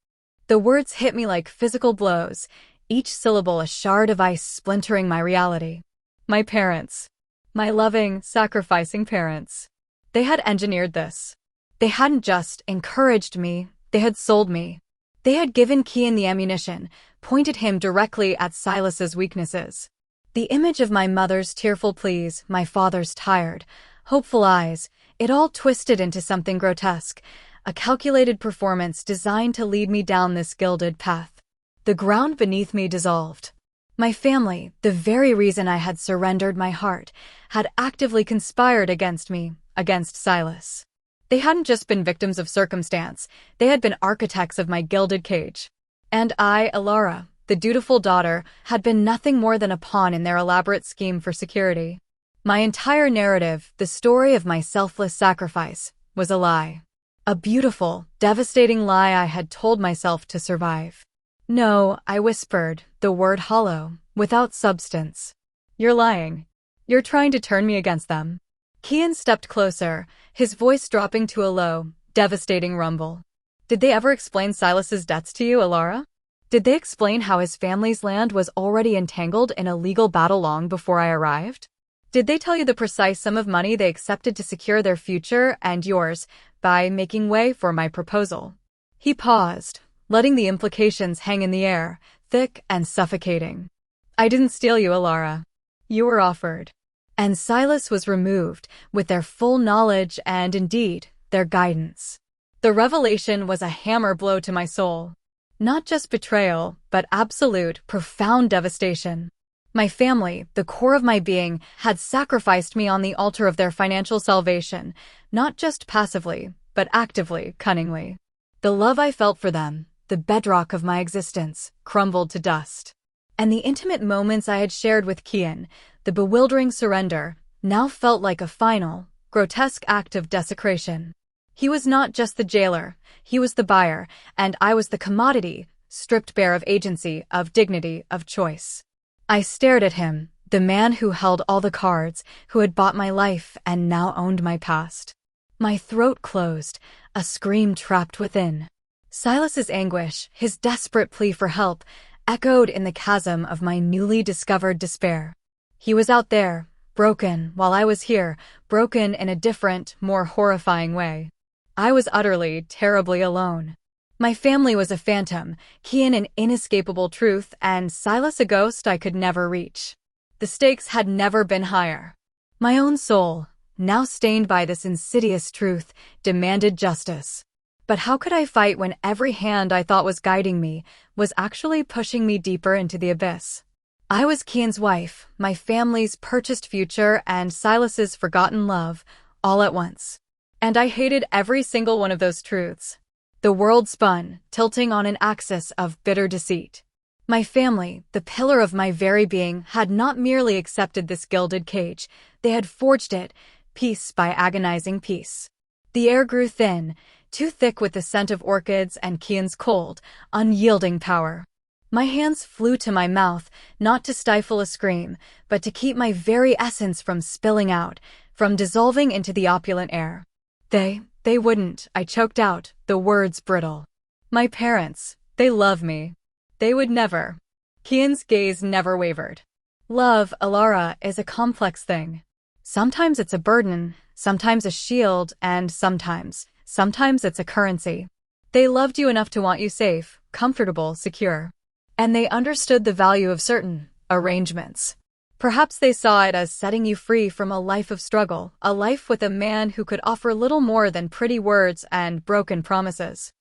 The words hit me like physical blows, each syllable a shard of ice splintering my reality. My parents. My loving, sacrificing parents. They had engineered this. They hadn't just encouraged me, they had sold me. They had given Kian the ammunition, pointed him directly at Silas's weaknesses. The image of my mother's tearful pleas, my father's tired, hopeful eyes, it all twisted into something grotesque, a calculated performance designed to lead me down this gilded path. The ground beneath me dissolved. My family, the very reason I had surrendered my heart, had actively conspired against me, against Silas. They hadn't just been victims of circumstance, they had been architects of my gilded cage. And I, Elara, the dutiful daughter, had been nothing more than a pawn in their elaborate scheme for security. My entire narrative, the story of my selfless sacrifice, was a lie. A beautiful, devastating lie I had told myself to survive. No, I whispered, the word hollow, without substance. You're lying. You're trying to turn me against them. Kian stepped closer, his voice dropping to a low, devastating rumble. Did they ever explain Silas's debts to you, Elara? Did they explain how his family's land was already entangled in a legal battle long before I arrived? Did they tell you the precise sum of money they accepted to secure their future and yours by making way for my proposal? He paused, letting the implications hang in the air, thick and suffocating. I didn't steal you, Elara. You were offered. And Silas was removed, with their full knowledge and, indeed, their guidance. The revelation was a hammer blow to my soul. Not just betrayal, but absolute, profound devastation. My family, the core of my being, had sacrificed me on the altar of their financial salvation, not just passively, but actively, cunningly. The love I felt for them, the bedrock of my existence, crumbled to dust. And the intimate moments I had shared with Kian, the bewildering surrender, now felt like a final, grotesque act of desecration. He was not just the jailer, he was the buyer, and I was the commodity, stripped bare of agency, of dignity, of choice. I stared at him, the man who held all the cards, who had bought my life and now owned my past. My throat closed, a scream trapped within. Silas's anguish, his desperate plea for help, echoed in the chasm of my newly discovered despair. He was out there, broken, while I was here, broken in a different, more horrifying way. I was utterly, terribly alone. My family was a phantom, Kian an inescapable truth, and Silas a ghost I could never reach. The stakes had never been higher. My own soul, now stained by this insidious truth, demanded justice. But how could I fight when every hand I thought was guiding me was actually pushing me deeper into the abyss? I was Kian's wife, my family's purchased future, and Silas's forgotten love, all at once. And I hated every single one of those truths. The world spun, tilting on an axis of bitter deceit. My family, the pillar of my very being, had not merely accepted this gilded cage, they had forged it, piece by agonizing piece. The air grew thin, too thick with the scent of orchids and Kian's cold, unyielding power. My hands flew to my mouth, not to stifle a scream, but to keep my very essence from spilling out, from dissolving into the opulent air. They wouldn't, I choked out, the words brittle. My parents, they love me. They would never. Kian's gaze never wavered. Love, Elara, is a complex thing. Sometimes it's a burden, sometimes a shield, and sometimes it's a currency. They loved you enough to want you safe, comfortable, secure. And they understood the value of certain arrangements. Perhaps they saw it as setting you free from a life of struggle, a life with a man who could offer little more than pretty words and broken promises.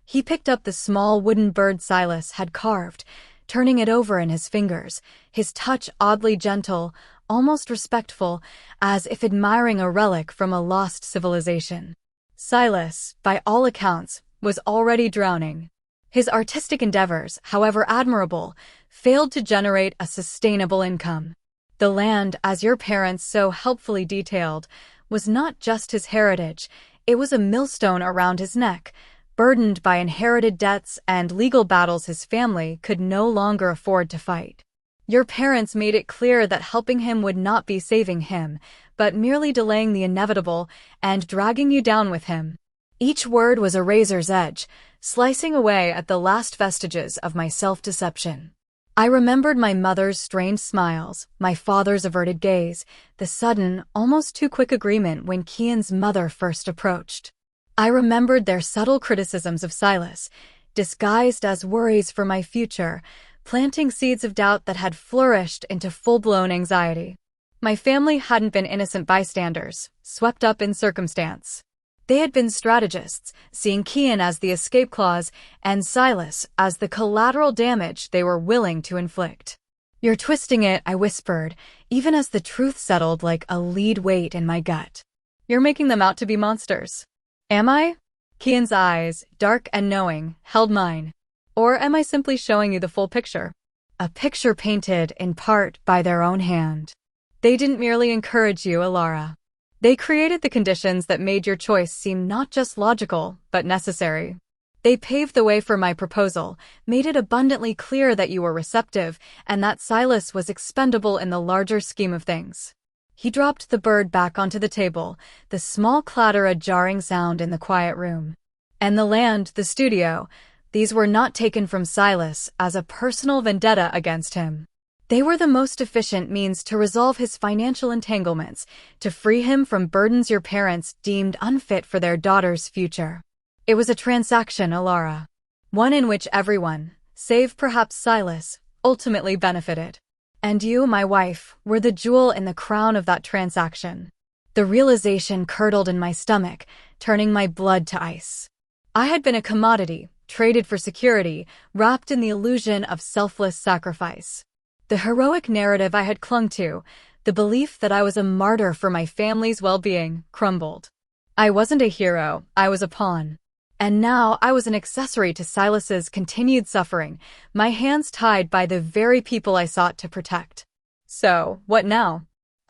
He picked up the small wooden bird Silas had carved, turning it over in his fingers, his touch oddly gentle, almost respectful, as if admiring a relic from a lost civilization. Silas, by all accounts, was already drowning. His artistic endeavors, however admirable, failed to generate a sustainable income. The land, as your parents so helpfully detailed, was not just his heritage, it was a millstone around his neck, burdened by inherited debts and legal battles his family could no longer afford to fight. Your parents made it clear that helping him would not be saving him, but merely delaying the inevitable and dragging you down with him. Each word was a razor's edge, slicing away at the last vestiges of my self-deception. I remembered my mother's strained smiles, my father's averted gaze, the sudden, almost too quick agreement when Kian's mother first approached. I remembered their subtle criticisms of Silas, disguised as worries for my future, planting seeds of doubt that had flourished into full-blown anxiety. My family hadn't been innocent bystanders, swept up in circumstance. They had been strategists, seeing Kian as the escape clause and Silas as the collateral damage they were willing to inflict. "You're twisting it," I whispered, even as the truth settled like a lead weight in my gut. "You're making them out to be monsters." "Am I?" Kian's eyes, dark and knowing, held mine. "Or am I simply showing you the full picture? A picture painted, in part, by their own hand. They didn't merely encourage you, Elara. They created the conditions that made your choice seem not just logical, but necessary. They paved the way for my proposal, made it abundantly clear that you were receptive, and that Silas was expendable in the larger scheme of things." He dropped the bird back onto the table, the small clatter a jarring sound in the quiet room. "And the land, the studio, these were not taken from Silas as a personal vendetta against him. They were the most efficient means to resolve his financial entanglements, to free him from burdens your parents deemed unfit for their daughter's future. It was a transaction, Elara. One in which everyone, save perhaps Silas, ultimately benefited. And you, my wife, were the jewel in the crown of that transaction." The realization curdled in my stomach, turning my blood to ice. I had been a commodity, traded for security, wrapped in the illusion of selfless sacrifice. The heroic narrative I had clung to, the belief that I was a martyr for my family's well-being, crumbled. I wasn't a hero, I was a pawn. And now I was an accessory to Silas's continued suffering, my hands tied by the very people I sought to protect. "So, what now?"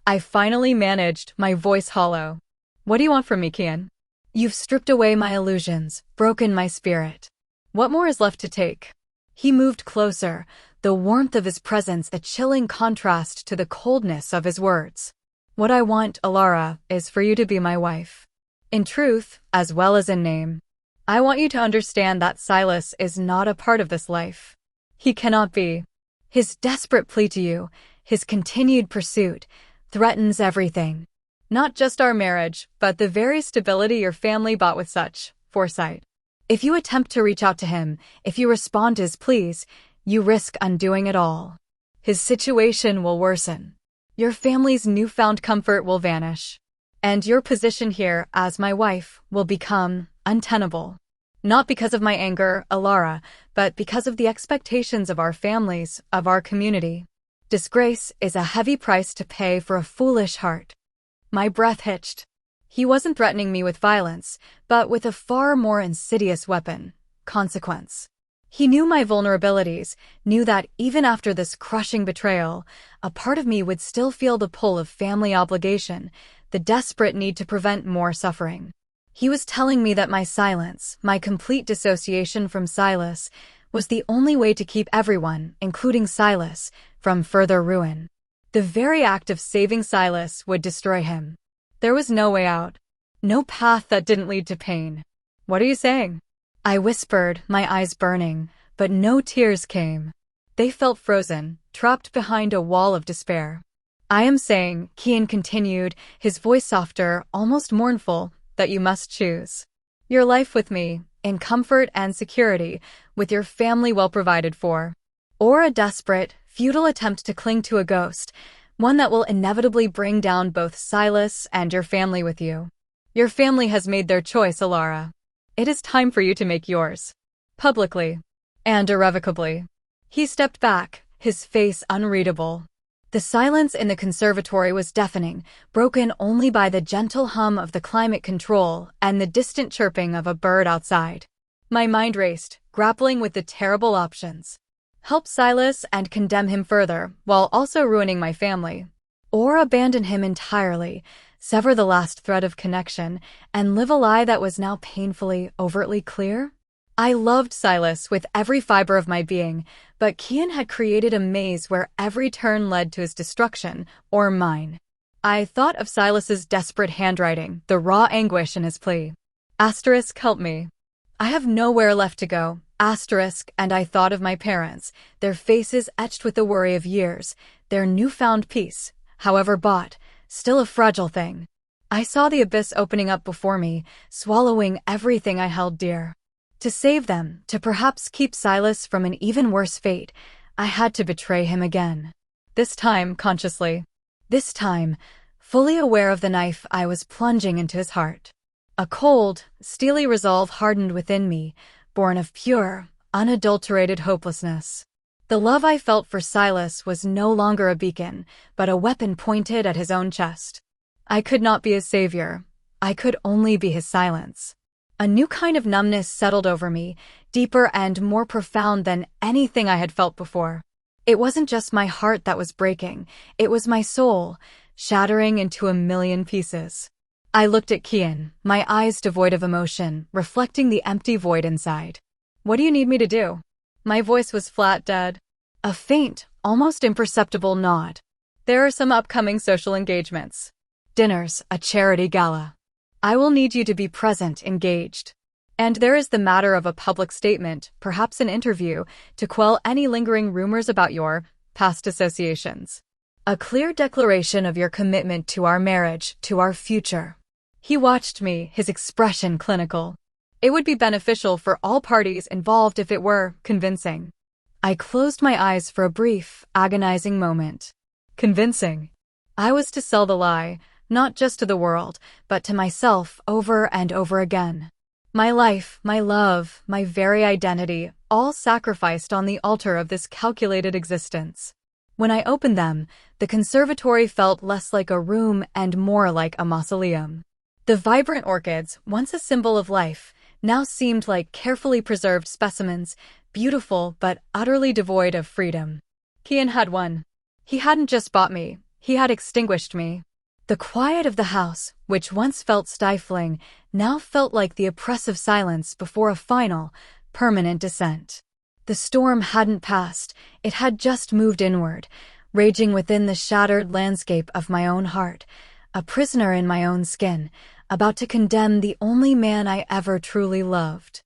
I finally managed, my voice hollow. "What do you want from me, Kian? You've stripped away my illusions, broken my spirit. What more is left to take?" He moved closer, the warmth of his presence a chilling contrast to the coldness of his words. "What I want, Elara, is for you to be my wife. In truth, as well as in name. I want you to understand that Silas is not a part of this life. He cannot be. His desperate plea to you, his continued pursuit, threatens everything. Not just our marriage, but the very stability your family bought with such foresight. If you attempt to reach out to him, if you respond to his pleas, you risk undoing it all. His situation will worsen. Your family's newfound comfort will vanish. And your position here as my wife will become untenable. Not because of my anger, Elara, but because of the expectations of our families, of our community. Disgrace is a heavy price to pay for a foolish heart." My breath hitched. He wasn't threatening me with violence, but with a far more insidious weapon: consequence. He knew my vulnerabilities, knew that even after this crushing betrayal, a part of me would still feel the pull of family obligation, the desperate need to prevent more suffering. He was telling me that my silence, my complete dissociation from Silas, was the only way to keep everyone, including Silas, from further ruin. The very act of saving Silas would destroy him. There was no way out. No path that didn't lead to pain. "What are you saying?" I whispered, my eyes burning, but no tears came. They felt frozen, trapped behind a wall of despair. "I am saying," Kian continued, his voice softer, almost mournful, "that you must choose. Your life with me, in comfort and security, with your family well provided for. Or a desperate, futile attempt to cling to a ghost, one that will inevitably bring down both Silas and your family with you. Your family has made their choice, Elara. It is time for you to make yours." Publicly. And irrevocably. He stepped back, his face unreadable. The silence in the conservatory was deafening, broken only by the gentle hum of the climate control and the distant chirping of a bird outside. My mind raced, grappling with the terrible options. Help Silas and condemn him further, while also ruining my family. Or abandon him entirely, sever the last thread of connection, and live a lie that was now painfully, overtly clear? I loved Silas with every fiber of my being, but Kian had created a maze where every turn led to his destruction, or mine. I thought of Silas's desperate handwriting, the raw anguish in his plea. Asterisk, help me. I have nowhere left to go. Asterisk, and I thought of my parents, their faces etched with the worry of years, their newfound peace, however bought, still a fragile thing. I saw the abyss opening up before me, swallowing everything I held dear. To save them, to perhaps keep Silas from an even worse fate, I had to betray him again. This time, consciously. This time, fully aware of the knife I was plunging into his heart. A cold, steely resolve hardened within me, born of pure, unadulterated hopelessness. The love I felt for Silas was no longer a beacon, but a weapon pointed at his own chest. I could not be his savior. I could only be his silence. A new kind of numbness settled over me, deeper and more profound than anything I had felt before. It wasn't just my heart that was breaking, it was my soul, shattering into a million pieces. I looked at Kian, my eyes devoid of emotion, reflecting the empty void inside. What do you need me to do? My voice was flat dead. A faint, almost imperceptible nod. There are some upcoming social engagements. Dinners, a charity gala. I will need you to be present, engaged. And there is the matter of a public statement, perhaps an interview, to quell any lingering rumors about your past associations. A clear declaration of your commitment to our marriage, to our future. He watched me, his expression clinical. It would be beneficial for all parties involved if it were convincing. I closed my eyes for a brief, agonizing moment. Convincing. I was to sell the lie, not just to the world, but to myself over and over again. My life, my love, my very identity, all sacrificed on the altar of this calculated existence. When I opened them, the conservatory felt less like a room and more like a mausoleum. The vibrant orchids, once a symbol of life, now seemed like carefully preserved specimens, beautiful but utterly devoid of freedom. Kian had won. He hadn't just bought me, he had extinguished me. The quiet of the house, which once felt stifling, now felt like the oppressive silence before a final, permanent descent. The storm hadn't passed, it had just moved inward, raging within the shattered landscape of my own heart, a prisoner in my own skin, about to condemn the only man I ever truly loved.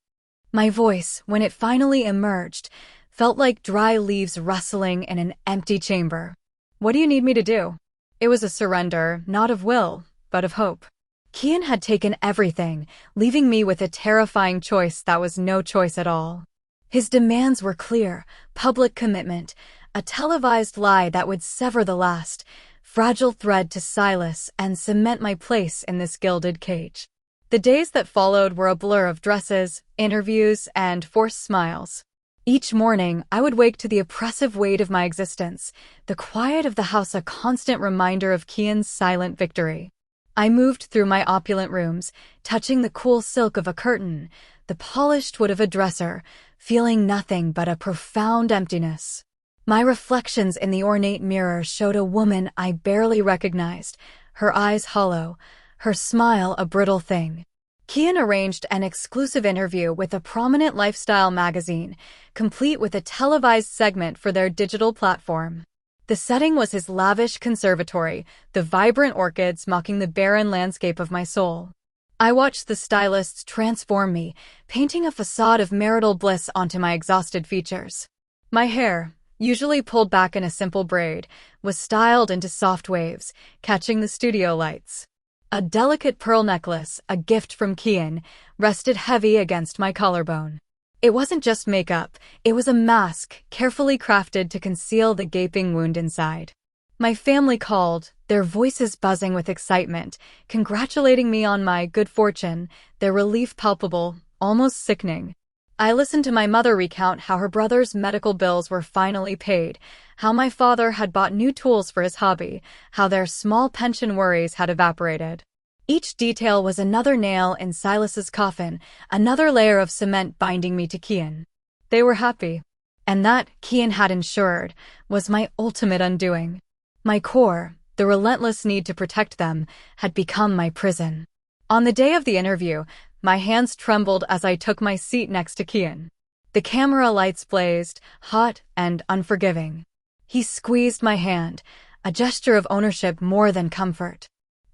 My voice, when it finally emerged, felt like dry leaves rustling in an empty chamber. What do you need me to do? It was a surrender, not of will, but of hope. Kian had taken everything, leaving me with a terrifying choice that was no choice at all. His demands were clear: public commitment, a televised lie that would sever the last, fragile thread to Silas and cement my place in this gilded cage. The days that followed were a blur of dresses, interviews, and forced smiles. Each morning, I would wake to the oppressive weight of my existence, the quiet of the house a constant reminder of Kian's silent victory. I moved through my opulent rooms, touching the cool silk of a curtain, the polished wood of a dresser, feeling nothing but a profound emptiness. My reflections in the ornate mirror showed a woman I barely recognized, her eyes hollow, her smile a brittle thing. Kian arranged an exclusive interview with a prominent lifestyle magazine, complete with a televised segment for their digital platform. The setting was his lavish conservatory, the vibrant orchids mocking the barren landscape of my soul. I watched the stylists transform me, painting a facade of marital bliss onto my exhausted features. My hair, usually pulled back in a simple braid, was styled into soft waves, catching the studio lights. A delicate pearl necklace, a gift from Kian, rested heavy against my collarbone. It wasn't just makeup, it was a mask, carefully crafted to conceal the gaping wound inside. My family called, their voices buzzing with excitement, congratulating me on my good fortune, their relief palpable, almost sickening. I listened to my mother recount how her brother's medical bills were finally paid, how my father had bought new tools for his hobby, how their small pension worries had evaporated. Each detail was another nail in Silas's coffin, another layer of cement binding me to Kian. They were happy. And that, Kian had ensured, was my ultimate undoing. My core, the relentless need to protect them, had become my prison. On the day of the interview, my hands trembled as I took my seat next to Kian. The camera lights blazed, hot and unforgiving. He squeezed my hand, a gesture of ownership more than comfort.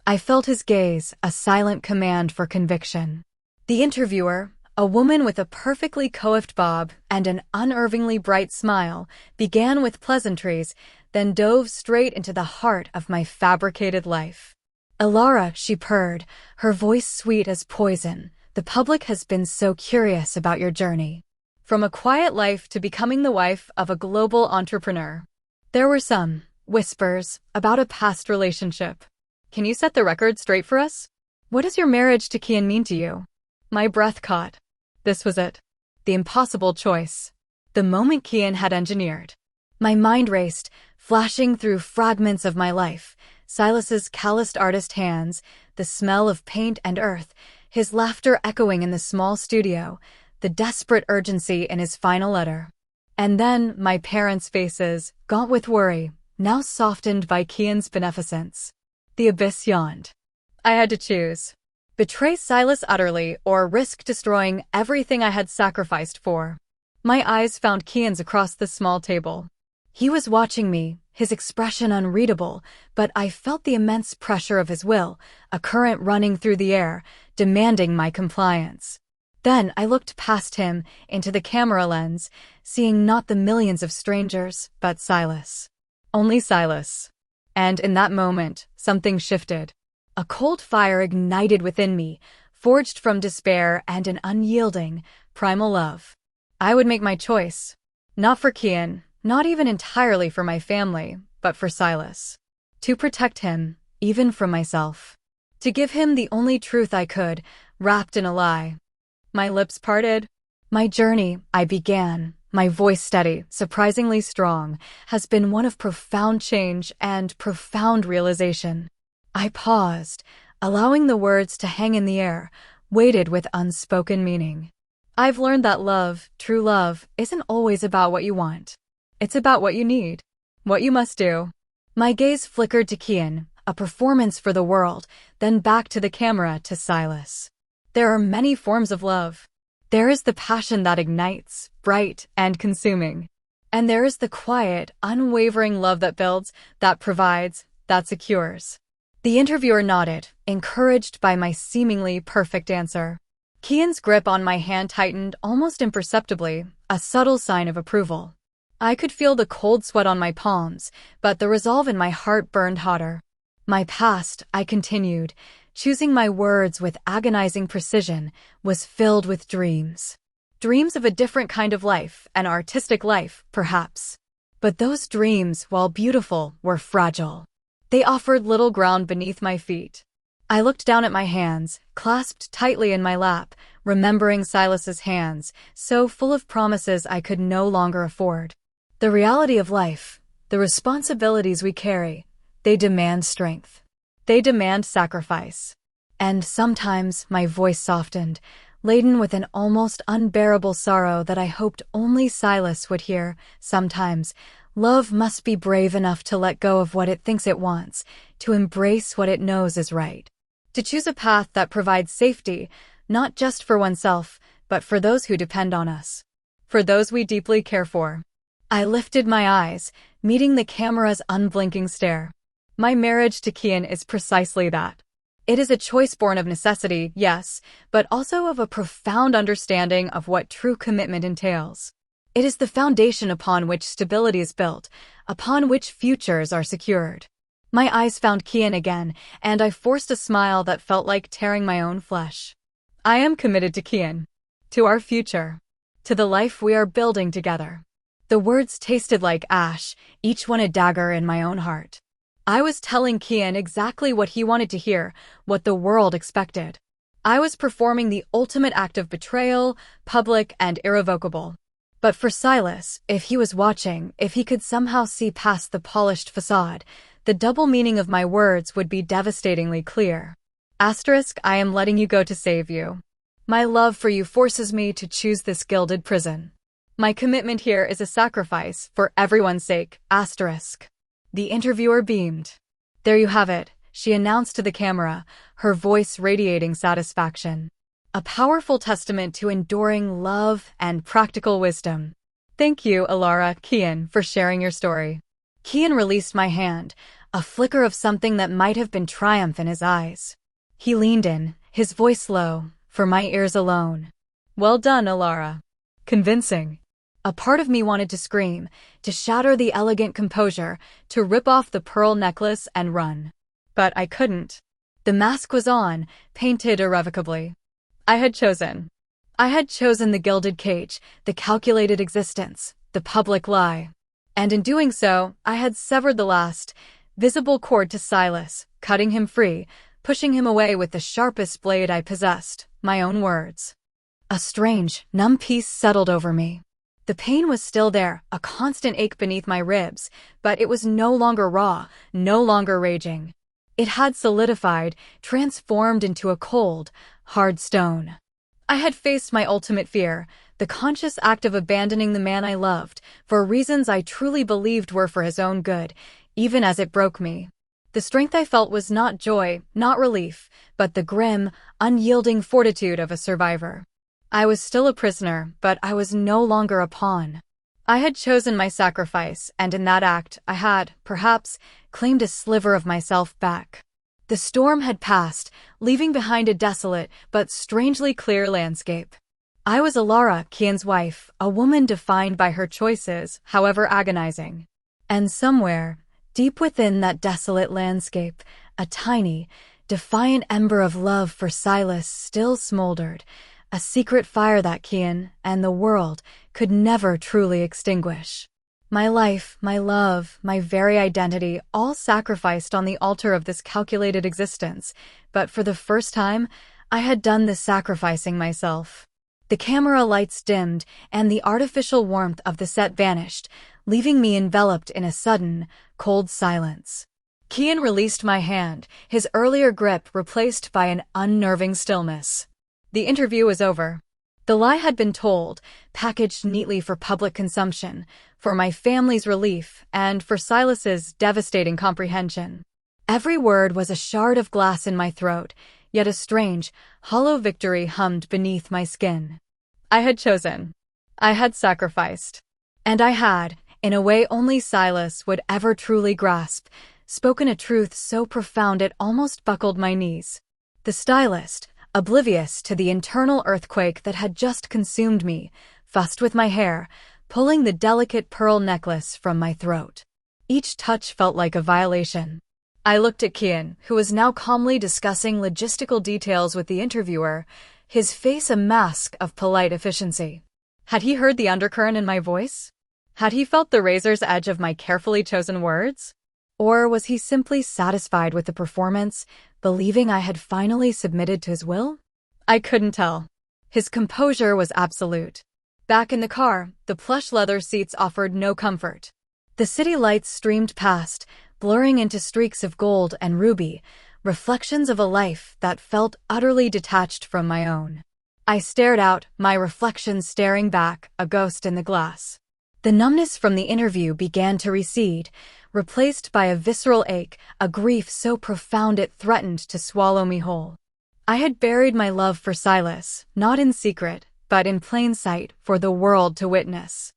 I felt his gaze, a silent command for conviction. The interviewer, a woman with a perfectly coiffed bob and an unnervingly bright smile, began with pleasantries, then dove straight into the heart of my fabricated life. "Elara," she purred, her voice sweet as poison, "the public has been so curious about your journey. From a quiet life to becoming the wife of a global entrepreneur." There were some whispers about a past relationship. "Can you set the record straight for us? What does your marriage to Kian mean to you?" My breath caught. This was it. The impossible choice. The moment Kian had engineered. My mind raced, flashing through fragments of my life. Silas's calloused artist hands, the smell of paint and earth, his laughter echoing in the small studio, the desperate urgency in his final letter. And then my parents' faces, gaunt with worry, now softened by Kian's beneficence. The abyss yawned. I had to choose. Betray Silas utterly or risk destroying everything I had sacrificed for. My eyes found Kian's across the small table. He was watching me, his expression unreadable, but I felt the immense pressure of his will, a current running through the air, demanding my compliance. Then I looked past him, into the camera lens, seeing not the millions of strangers, but Silas. Only Silas. And in that moment, something shifted. A cold fire ignited within me, forged from despair and an unyielding, primal love. I would make my choice. Not for Kian, not even entirely for my family, but for Silas. To protect him, even from myself. To give him the only truth I could, wrapped in a lie. My lips parted. My journey, I began, my voice steady, surprisingly strong, has been one of profound change and profound realization. I paused, allowing the words to hang in the air, weighted with unspoken meaning. I've learned that love, true love, isn't always about what you want. It's about what you need, what you must do. My gaze flickered to Kian, a performance for the world, then back to the camera to Silas. There are many forms of love. There is the passion that ignites, bright and consuming. And there is the quiet, unwavering love that builds, that provides, that secures. The interviewer nodded, encouraged by my seemingly perfect answer. Kian's grip on my hand tightened almost imperceptibly, a subtle sign of approval. I could feel the cold sweat on my palms, but the resolve in my heart burned hotter. My past, I continued, choosing my words with agonizing precision, was filled with dreams. Dreams of a different kind of life, an artistic life, perhaps. But those dreams, while beautiful, were fragile. They offered little ground beneath my feet. I looked down at my hands, clasped tightly in my lap, remembering Silas's hands, so full of promises I could no longer afford. The reality of life, the responsibilities we carry, they demand strength. They demand sacrifice. And sometimes my voice softened, laden with an almost unbearable sorrow that I hoped only Silas would hear. Sometimes, love must be brave enough to let go of what it thinks it wants, to embrace what it knows is right. To choose a path that provides safety, not just for oneself, but for those who depend on us. For those we deeply care for. I lifted my eyes, meeting the camera's unblinking stare. My marriage to Kian is precisely that. It is a choice born of necessity, yes, but also of a profound understanding of what true commitment entails. It is the foundation upon which stability is built, upon which futures are secured. My eyes found Kian again, and I forced a smile that felt like tearing my own flesh. I am committed to Kian. To our future. To the life we are building together. The words tasted like ash, each one a dagger in my own heart. I was telling Kian exactly what he wanted to hear, what the world expected. I was performing the ultimate act of betrayal, public and irrevocable. But for Silas, if he was watching, if he could somehow see past the polished facade, the double meaning of my words would be devastatingly clear. Asterisk, I am letting you go to save you. My love for you forces me to choose this gilded prison. My commitment here is a sacrifice for everyone's sake. Asterisk. The interviewer beamed. There you have it, she announced to the camera, her voice radiating satisfaction. A powerful testament to enduring love and practical wisdom. Thank you, Elara, Kian, for sharing your story. Kian released my hand, a flicker of something that might have been triumph in his eyes. He leaned in, his voice low, for my ears alone. Well done, Elara. Convincing. A part of me wanted to scream, to shatter the elegant composure, to rip off the pearl necklace and run. But I couldn't. The mask was on, painted irrevocably. I had chosen the gilded cage, the calculated existence, the public lie. And in doing so, I had severed the last, visible cord to Silas, cutting him free, pushing him away with the sharpest blade I possessed, my own words. A strange, numb peace settled over me. The pain was still there, a constant ache beneath my ribs, but it was no longer raw, no longer raging. It had solidified, transformed into a cold, hard stone. I had faced my ultimate fear, the conscious act of abandoning the man I loved, for reasons I truly believed were for his own good, even as it broke me. The strength I felt was not joy, not relief, but the grim, unyielding fortitude of a survivor. I was still a prisoner, but I was no longer a pawn. I had chosen my sacrifice, and in that act, I had, perhaps, claimed a sliver of myself back. The storm had passed, leaving behind a desolate but strangely clear landscape. I was Elara, Kian's wife, a woman defined by her choices, however agonizing. And somewhere, deep within that desolate landscape, a tiny, defiant ember of love for Silas still smoldered, a secret fire that Kian and the world could never truly extinguish. My life, my love, my very identity, all sacrificed on the altar of this calculated existence, but for the first time, I had done the sacrificing myself. The camera lights dimmed, and the artificial warmth of the set vanished, leaving me enveloped in a sudden, cold silence. Kian released my hand, his earlier grip replaced by an unnerving stillness. The interview was over. The lie had been told, packaged neatly for public consumption, for my family's relief, and for Silas's devastating comprehension. Every word was a shard of glass in my throat, yet a strange, hollow victory hummed beneath my skin. I had chosen. I had sacrificed. And I had, in a way only Silas would ever truly grasp, spoken a truth so profound it almost buckled my knees. The stylist, oblivious to the internal earthquake that had just consumed me, fussed with my hair, pulling the delicate pearl necklace from my throat. Each touch felt like a violation. I looked at Kian, who was now calmly discussing logistical details with the interviewer, his face a mask of polite efficiency. Had he heard the undercurrent in my voice? Had he felt the razor's edge of my carefully chosen words? Or was he simply satisfied with the performance, believing I had finally submitted to his will? I couldn't tell. His composure was absolute. Back in the car, the plush leather seats offered no comfort. The city lights streamed past, blurring into streaks of gold and ruby, reflections of a life that felt utterly detached from my own. I stared out, my reflection staring back, a ghost in the glass. The numbness from the interview began to recede, replaced by a visceral ache, a grief so profound it threatened to swallow me whole. I had buried my love for Silas, not in secret, but in plain sight for the world to witness.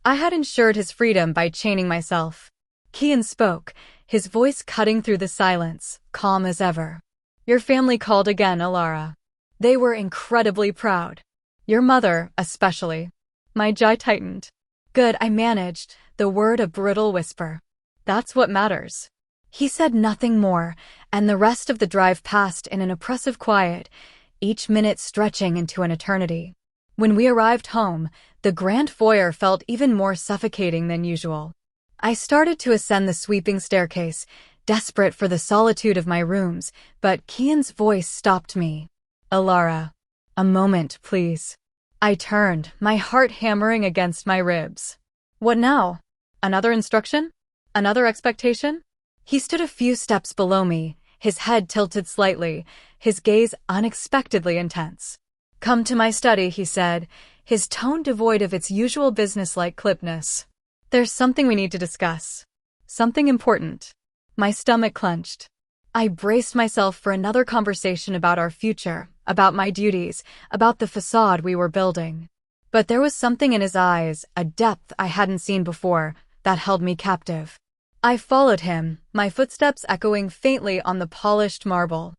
I had ensured his freedom by chaining myself. Kian spoke, his voice cutting through the silence, calm as ever. Your family called again, Elara. They were incredibly proud. Your mother, especially. My jaw tightened. Good, I managed, the word a brittle whisper. That's what matters. He said nothing more, and the rest of the drive passed in an oppressive quiet, each minute stretching into an eternity. When we arrived home, the grand foyer felt even more suffocating than usual. I started to ascend the sweeping staircase, desperate for the solitude of my rooms, but Kian's voice stopped me. Elara. A moment, please. I turned, my heart hammering against my ribs. What now? Another instruction? Another expectation? He stood a few steps below me, his head tilted slightly, his gaze unexpectedly intense. Come to my study, he said, his tone devoid of its usual businesslike clipness. There's something we need to discuss. Something important. My stomach clenched. I braced myself for another conversation about our future, about my duties, about the facade we were building. But there was something in his eyes, a depth I hadn't seen before, that held me captive. I followed him, my footsteps echoing faintly on the polished marble.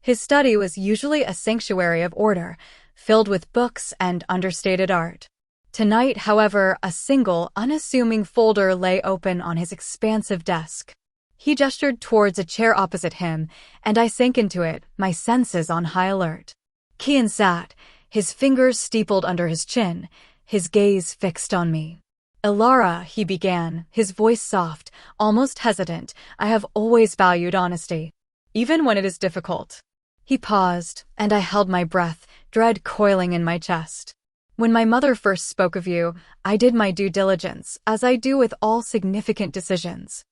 His study was usually a sanctuary of order, filled with books and understated art. Tonight, however, a single, unassuming folder lay open on his expansive desk. He gestured towards a chair opposite him, and I sank into it, my senses on high alert. Kian sat, his fingers steepled under his chin, his gaze fixed on me. Elara, he began, his voice soft, almost hesitant. I have always valued honesty, even when it is difficult. He paused, and I held my breath, dread coiling in my chest. When my mother first spoke of you, I did my due diligence, as I do with all significant decisions.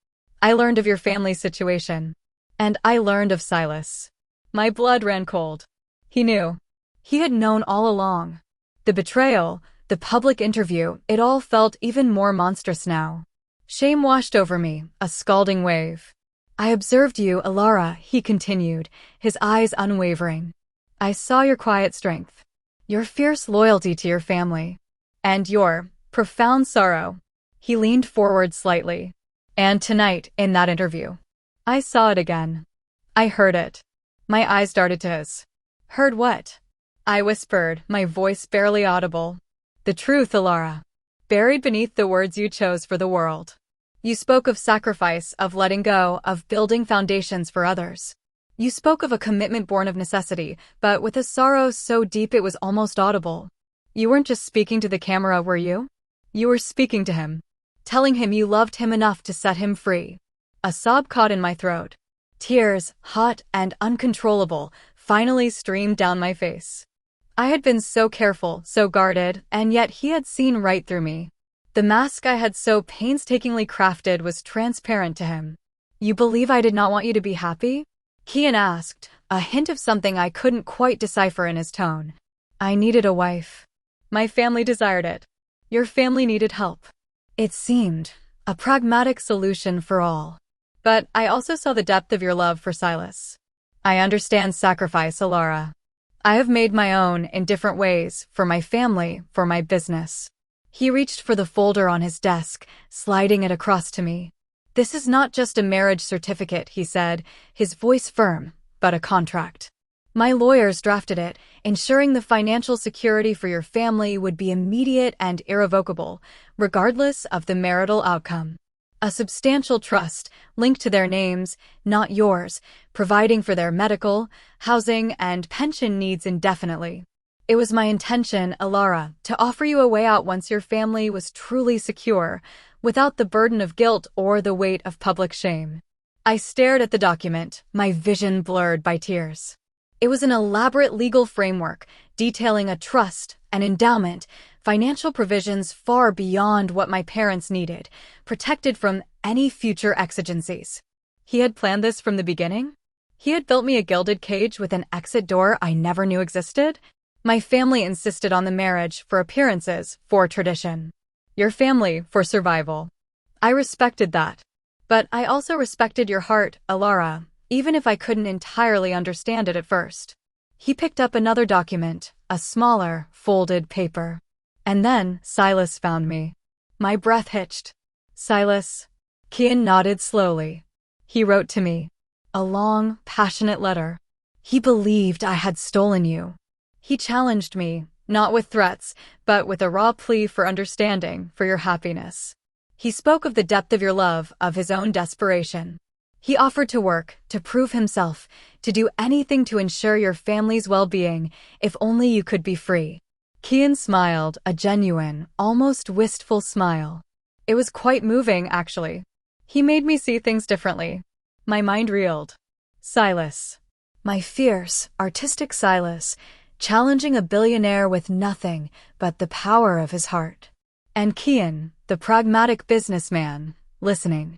I learned of your family situation. And I learned of Silas. My blood ran cold. He knew. He had known all along. The betrayal, the public interview, it all felt even more monstrous now. Shame washed over me, a scalding wave. I observed you, Elara, he continued, his eyes unwavering. I saw your quiet strength, your fierce loyalty to your family, and your profound sorrow. He leaned forward slightly. And tonight, in that interview, I saw it again. I heard it. My eyes darted to his. Heard what? I whispered, my voice barely audible. The truth, Elara. Buried beneath the words you chose for the world. You spoke of sacrifice, of letting go, of building foundations for others. You spoke of a commitment born of necessity, but with a sorrow so deep it was almost audible. You weren't just speaking to the camera, were you? You were speaking to him. Telling him you loved him enough to set him free. A sob caught in my throat. Tears, hot and uncontrollable, finally streamed down my face. I had been so careful, so guarded, and yet he had seen right through me. The mask I had so painstakingly crafted was transparent to him. You believe I did not want you to be happy? Kian asked, a hint of something I couldn't quite decipher in his tone. I needed a wife. My family desired it. Your family needed help. It seemed a pragmatic solution for all. But I also saw the depth of your love for Silas. I understand sacrifice, Elara. I have made my own in different ways, for my family, for my business. He reached for the folder on his desk, sliding it across to me. This is not just a marriage certificate, he said, his voice firm, but a contract. My lawyers drafted it, ensuring the financial security for your family would be immediate and irrevocable, regardless of the marital outcome. A substantial trust, linked to their names, not yours, providing for their medical, housing, and pension needs indefinitely. It was my intention, Elara, to offer you a way out once your family was truly secure, without the burden of guilt or the weight of public shame. I stared at the document, my vision blurred by tears. It was an elaborate legal framework, detailing a trust, an endowment, financial provisions far beyond what my parents needed, protected from any future exigencies. He had planned this from the beginning? He had built me a gilded cage with an exit door I never knew existed? My family insisted on the marriage for appearances, for tradition. Your family for survival. I respected that. But I also respected your heart, Elara, even if I couldn't entirely understand it at first. He picked up another document, a smaller, folded paper. And then Silas found me. My breath hitched. Silas. Kian nodded slowly. He wrote to me. A long, passionate letter. He believed I had stolen you. He challenged me, not with threats, but with a raw plea for understanding, for your happiness. He spoke of the depth of your love, of his own desperation. He offered to work, to prove himself, to do anything to ensure your family's well-being, if only you could be free. Kian smiled, a genuine, almost wistful smile. It was quite moving, actually. He made me see things differently. My mind reeled. Silas. My fierce, artistic Silas, challenging a billionaire with nothing but the power of his heart. And Kian, the pragmatic businessman, listening.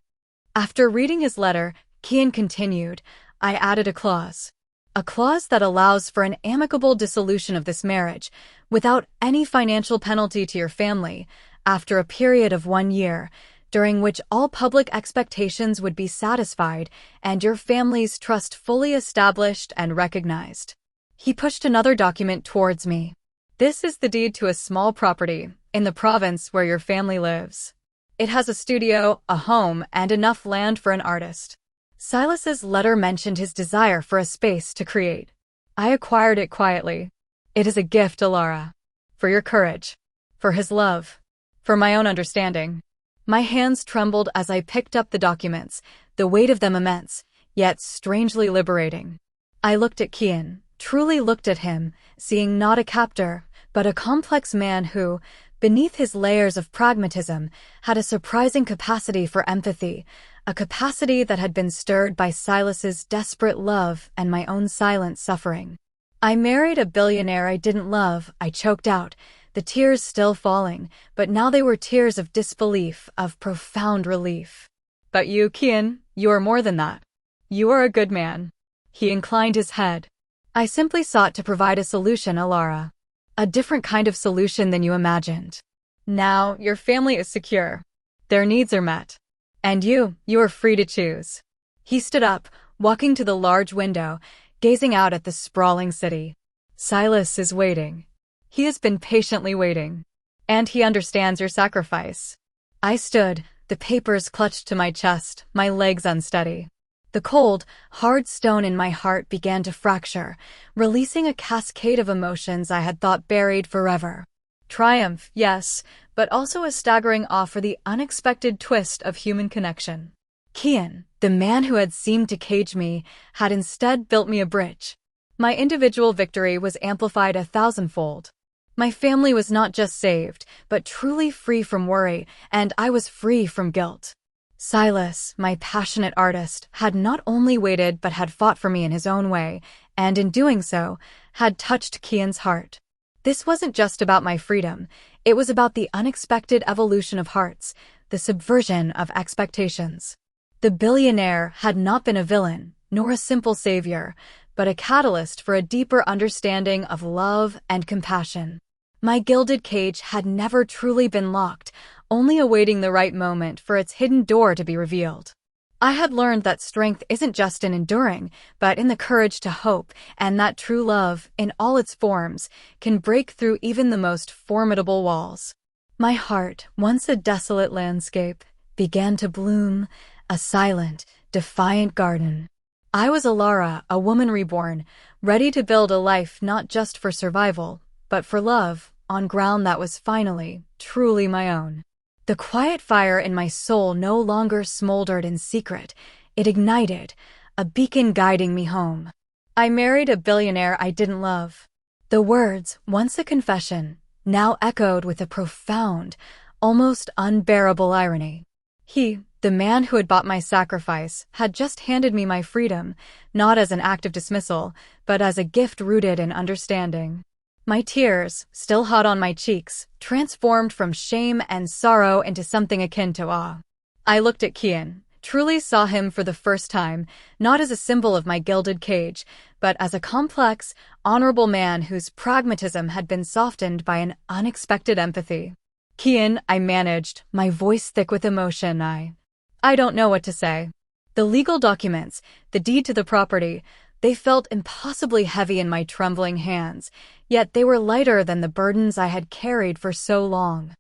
After reading his letter, Kian continued, I added a clause. A clause that allows for an amicable dissolution of this marriage, without any financial penalty to your family, after a period of 1 year, during which all public expectations would be satisfied and your family's trust fully established and recognized. He pushed another document towards me. This is the deed to a small property in the province where your family lives. It has a studio, a home, and enough land for an artist. Silas's letter mentioned his desire for a space to create. I acquired it quietly. It is a gift, Elara. For your courage. For his love. For my own understanding. My hands trembled as I picked up the documents, the weight of them immense, yet strangely liberating. I looked at Kian, truly looked at him, seeing not a captor, but a complex man who, beneath his layers of pragmatism, had a surprising capacity for empathy, a capacity that had been stirred by Silas's desperate love and my own silent suffering. I married a billionaire I didn't love, I choked out, the tears still falling, but now they were tears of disbelief, of profound relief. But you, Kian, you are more than that. You are a good man. He inclined his head. I simply sought to provide a solution, Elara. A different kind of solution than you imagined. Now, your family is secure. Their needs are met. And you are free to choose. He stood up, walking to the large window, gazing out at the sprawling city. Silas is waiting. He has been patiently waiting. And he understands your sacrifice. I stood, the papers clutched to my chest, my legs unsteady. The cold, hard stone in my heart began to fracture, releasing a cascade of emotions I had thought buried forever. Triumph, yes, but also a staggering awe for the unexpected twist of human connection. Kian, the man who had seemed to cage me, had instead built me a bridge. My individual victory was amplified 1,000-fold. My family was not just saved, but truly free from worry, and I was free from guilt. Silas, my passionate artist, had not only waited but had fought for me in his own way, and in doing so, had touched Kian's heart. This wasn't just about my freedom, it was about the unexpected evolution of hearts, the subversion of expectations. The billionaire had not been a villain, nor a simple savior, but a catalyst for a deeper understanding of love and compassion. My gilded cage had never truly been locked, only awaiting the right moment for its hidden door to be revealed. I had learned that strength isn't just in enduring, but in the courage to hope, and that true love, in all its forms, can break through even the most formidable walls. My heart, once a desolate landscape, began to bloom, a silent, defiant garden. I was Elara, a woman reborn, ready to build a life not just for survival, but for love, on ground that was finally, truly my own. The quiet fire in my soul no longer smoldered in secret. It ignited, a beacon guiding me home. I married a billionaire I didn't love. The words, once a confession, now echoed with a profound, almost unbearable irony. He, the man who had bought my sacrifice, had just handed me my freedom, not as an act of dismissal, but as a gift rooted in understanding. My tears, still hot on my cheeks, transformed from shame and sorrow into something akin to awe. I looked at Kian, truly saw him for the first time, not as a symbol of my gilded cage, but as a complex, honorable man whose pragmatism had been softened by an unexpected empathy. Kian, I managed, my voice thick with emotion, I don't know what to say. The legal documents, the deed to the property, they felt impossibly heavy in my trembling hands, yet they were lighter than the burdens I had carried for so long.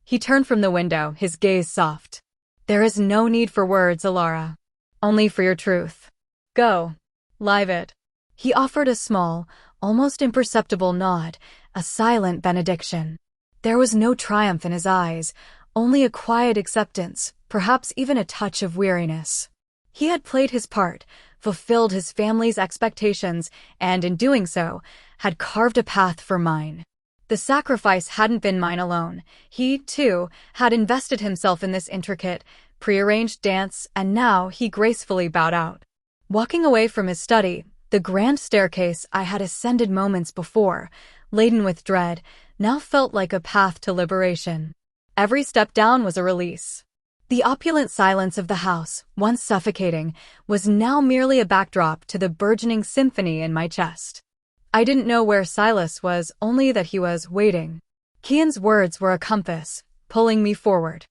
He turned from the window, his gaze soft. There is no need for words, Elara. Only for your truth. Go. Live it. He offered a small, almost imperceptible nod, a silent benediction. There was no triumph in his eyes, only a quiet acceptance, perhaps even a touch of weariness. He had played his part, fulfilled his family's expectations, and in doing so, had carved a path for mine. The sacrifice hadn't been mine alone. He, too, had invested himself in this intricate, prearranged dance, and now he gracefully bowed out. Walking away from his study, The grand staircase I had ascended moments before, laden with dread, now felt like a path to liberation. Every step down was a release. The opulent silence of the house, once suffocating, was now merely a backdrop to the burgeoning symphony in my chest. I didn't know where Silas was, only that he was waiting. Kian's words were a compass, pulling me forward.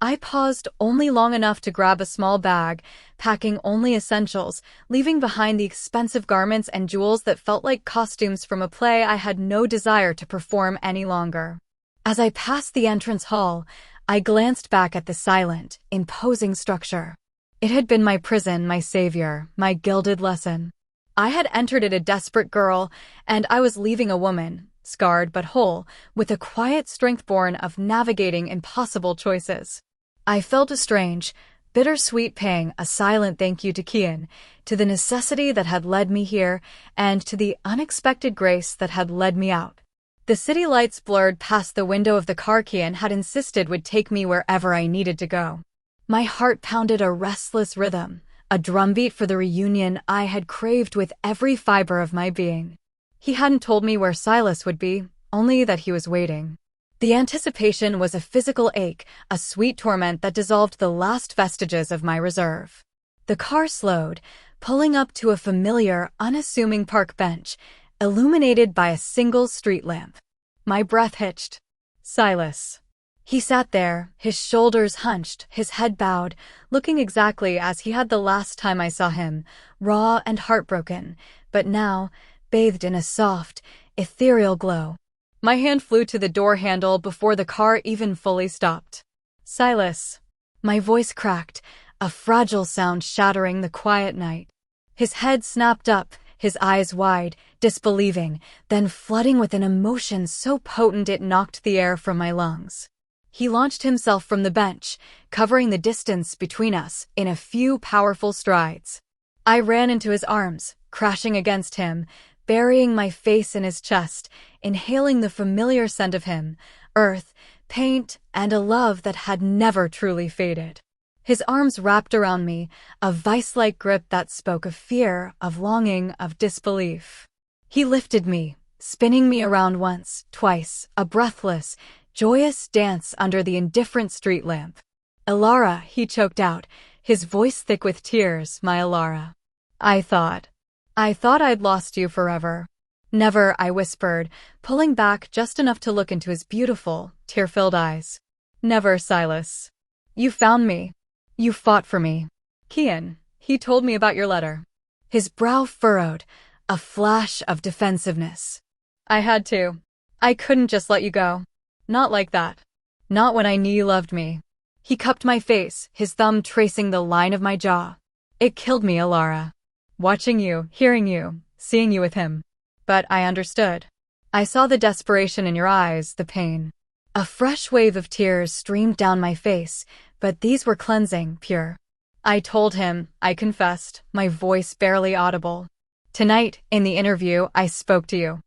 I paused only long enough to grab a small bag, packing only essentials, leaving behind the expensive garments and jewels that felt like costumes from a play I had no desire to perform any longer. As I passed the entrance hall, I glanced back at the silent, imposing structure. It had been my prison, my savior, my gilded lesson. I had entered it a desperate girl, and I was leaving a woman, scarred but whole, with a quiet strength born of navigating impossible choices. I felt a strange, bittersweet pang, a silent thank you to Kian, to the necessity that had led me here, and to the unexpected grace that had led me out. The city lights blurred past the window of the car Kian had insisted would take me wherever I needed to go. My heart pounded a restless rhythm, a drumbeat for the reunion I had craved with every fiber of my being. He hadn't told me where Silas would be, only that he was waiting. The anticipation was a physical ache, a sweet torment that dissolved the last vestiges of my reserve. The car slowed, pulling up to a familiar, unassuming park bench, illuminated by a single street lamp. My breath hitched. Silas. He sat there, his shoulders hunched, his head bowed, looking exactly as he had the last time I saw him, raw and heartbroken, but now, bathed in a soft, ethereal glow. My hand flew to the door handle before the car even fully stopped. Silas. My voice cracked, a fragile sound shattering the quiet night. His head snapped up, his eyes wide, disbelieving, then flooding with an emotion so potent it knocked the air from my lungs. He launched himself from the bench, covering the distance between us in a few powerful strides. I ran into his arms, crashing against him, burying my face in his chest, inhaling the familiar scent of him, earth, paint, and a love that had never truly faded. His arms wrapped around me, a vice-like grip that spoke of fear, of longing, of disbelief. He lifted me, spinning me around once, twice, a breathless, joyous dance under the indifferent street lamp. Elara, he choked out, his voice thick with tears, my Elara. I thought I'd lost you forever. Never, I whispered, pulling back just enough to look into his beautiful, tear-filled eyes. Never, Silas. You found me. You fought for me. Kian, he told me about your letter. His brow furrowed, a flash of defensiveness. I had to. I couldn't just let you go. Not like that. Not when I knew you loved me. He cupped my face, his thumb tracing the line of my jaw. It killed me, Elara. Watching you, hearing you, seeing you with him. But I understood. I saw the desperation in your eyes, the pain. A fresh wave of tears streamed down my face, but these were cleansing, pure. I told him, I confessed, my voice barely audible. Tonight, in the interview, I spoke to you.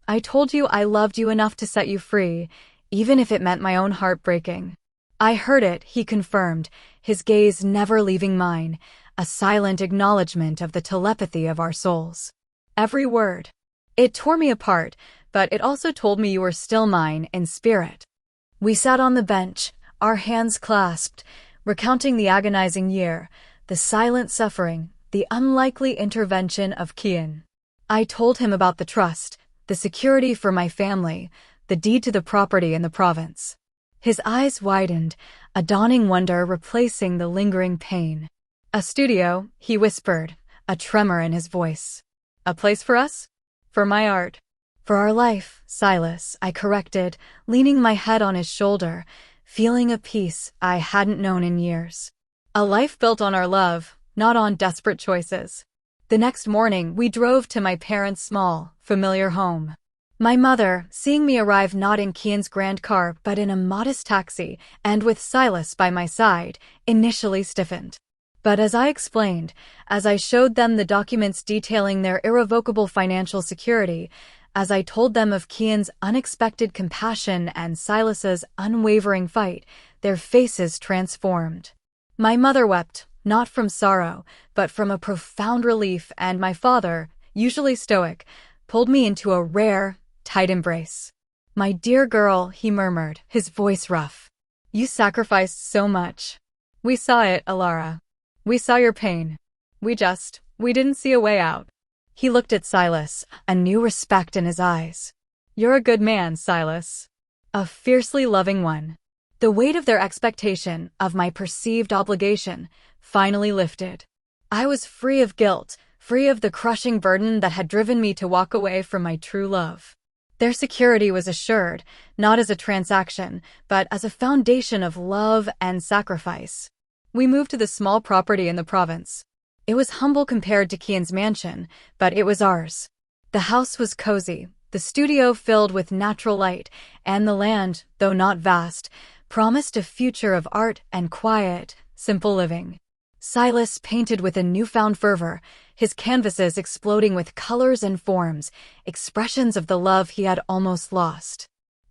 I told you I loved you enough to set you free, even if it meant my own heart breaking. I heard it, he confirmed, his gaze never leaving mine, a silent acknowledgement of the telepathy of our souls. Every word. It tore me apart, but it also told me you were still mine in spirit. We sat on the bench, our hands clasped, recounting the agonizing year, the silent suffering, the unlikely intervention of Kian. I told him about the trust, the security for my family, the deed to the property in the province. His eyes widened, a dawning wonder replacing the lingering pain. A studio, he whispered, a tremor in his voice. A place for us? For my art. For our life, Silas, I corrected, leaning my head on his shoulder, feeling a peace I hadn't known in years. A life built on our love, not on desperate choices. The next morning, we drove to my parents' small, familiar home. My mother, seeing me arrive not in Kian's grand car but in a modest taxi, and with Silas by my side, initially stiffened. But as I explained, as I showed them the documents detailing their irrevocable financial security, as I told them of Kian's unexpected compassion and Silas's unwavering fight, their faces transformed. My mother wept, not from sorrow, but from a profound relief, and my father, usually stoic, pulled me into a rare, tight embrace. "My dear girl," he murmured, his voice rough. "You sacrificed so much. We saw it, Elara. We saw your pain. We didn't see a way out." He looked at Silas, a new respect in his eyes. "You're a good man, Silas. A fiercely loving one." The weight of their expectation, of my perceived obligation, finally lifted. I was free of guilt, free of the crushing burden that had driven me to walk away from my true love. Their security was assured, not as a transaction, but as a foundation of love and sacrifice. We moved to the small property in the province. It was humble compared to Kian's mansion, but it was ours. The house was cozy, the studio filled with natural light, and the land, though not vast, promised a future of art and quiet, simple living. Silas painted with a newfound fervor, his canvases exploding with colors and forms, expressions of the love he had almost lost.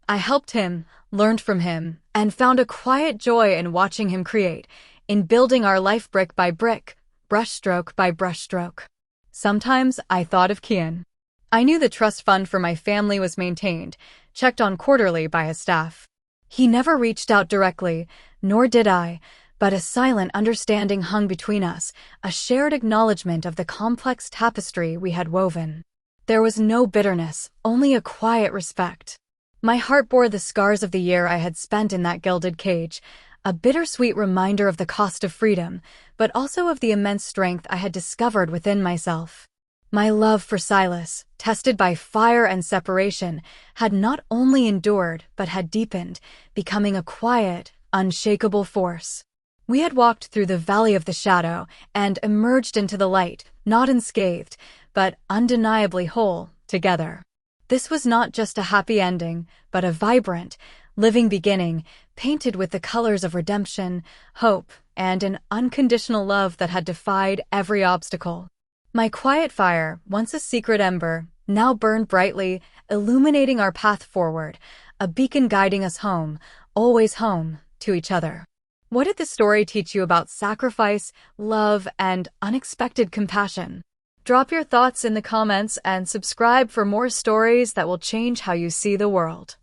I helped him, learned from him, and found a quiet joy in watching him create, in building our life brick by brick, brushstroke by brushstroke. Sometimes I thought of Kian. I knew the trust fund for my family was maintained, checked on quarterly by his staff. He never reached out directly, nor did I, but a silent understanding hung between us, a shared acknowledgement of the complex tapestry we had woven. There was no bitterness, only a quiet respect. My heart bore the scars of the year I had spent in that gilded cage, a bittersweet reminder of the cost of freedom, but also of the immense strength I had discovered within myself. My love for Silas, tested by fire and separation, had not only endured but had deepened, becoming a quiet, unshakable force. We had walked through the valley of the shadow and emerged into the light, not unscathed, but undeniably whole, together. This was not just a happy ending, but a vibrant, living beginning, painted with the colors of redemption, hope, and an unconditional love that had defied every obstacle. My quiet fire, once a secret ember, now burned brightly, illuminating our path forward, a beacon guiding us home, always home, to each other. What did the story teach you about sacrifice, love, and unexpected compassion? Drop your thoughts in the comments and subscribe for more stories that will change how you see the world.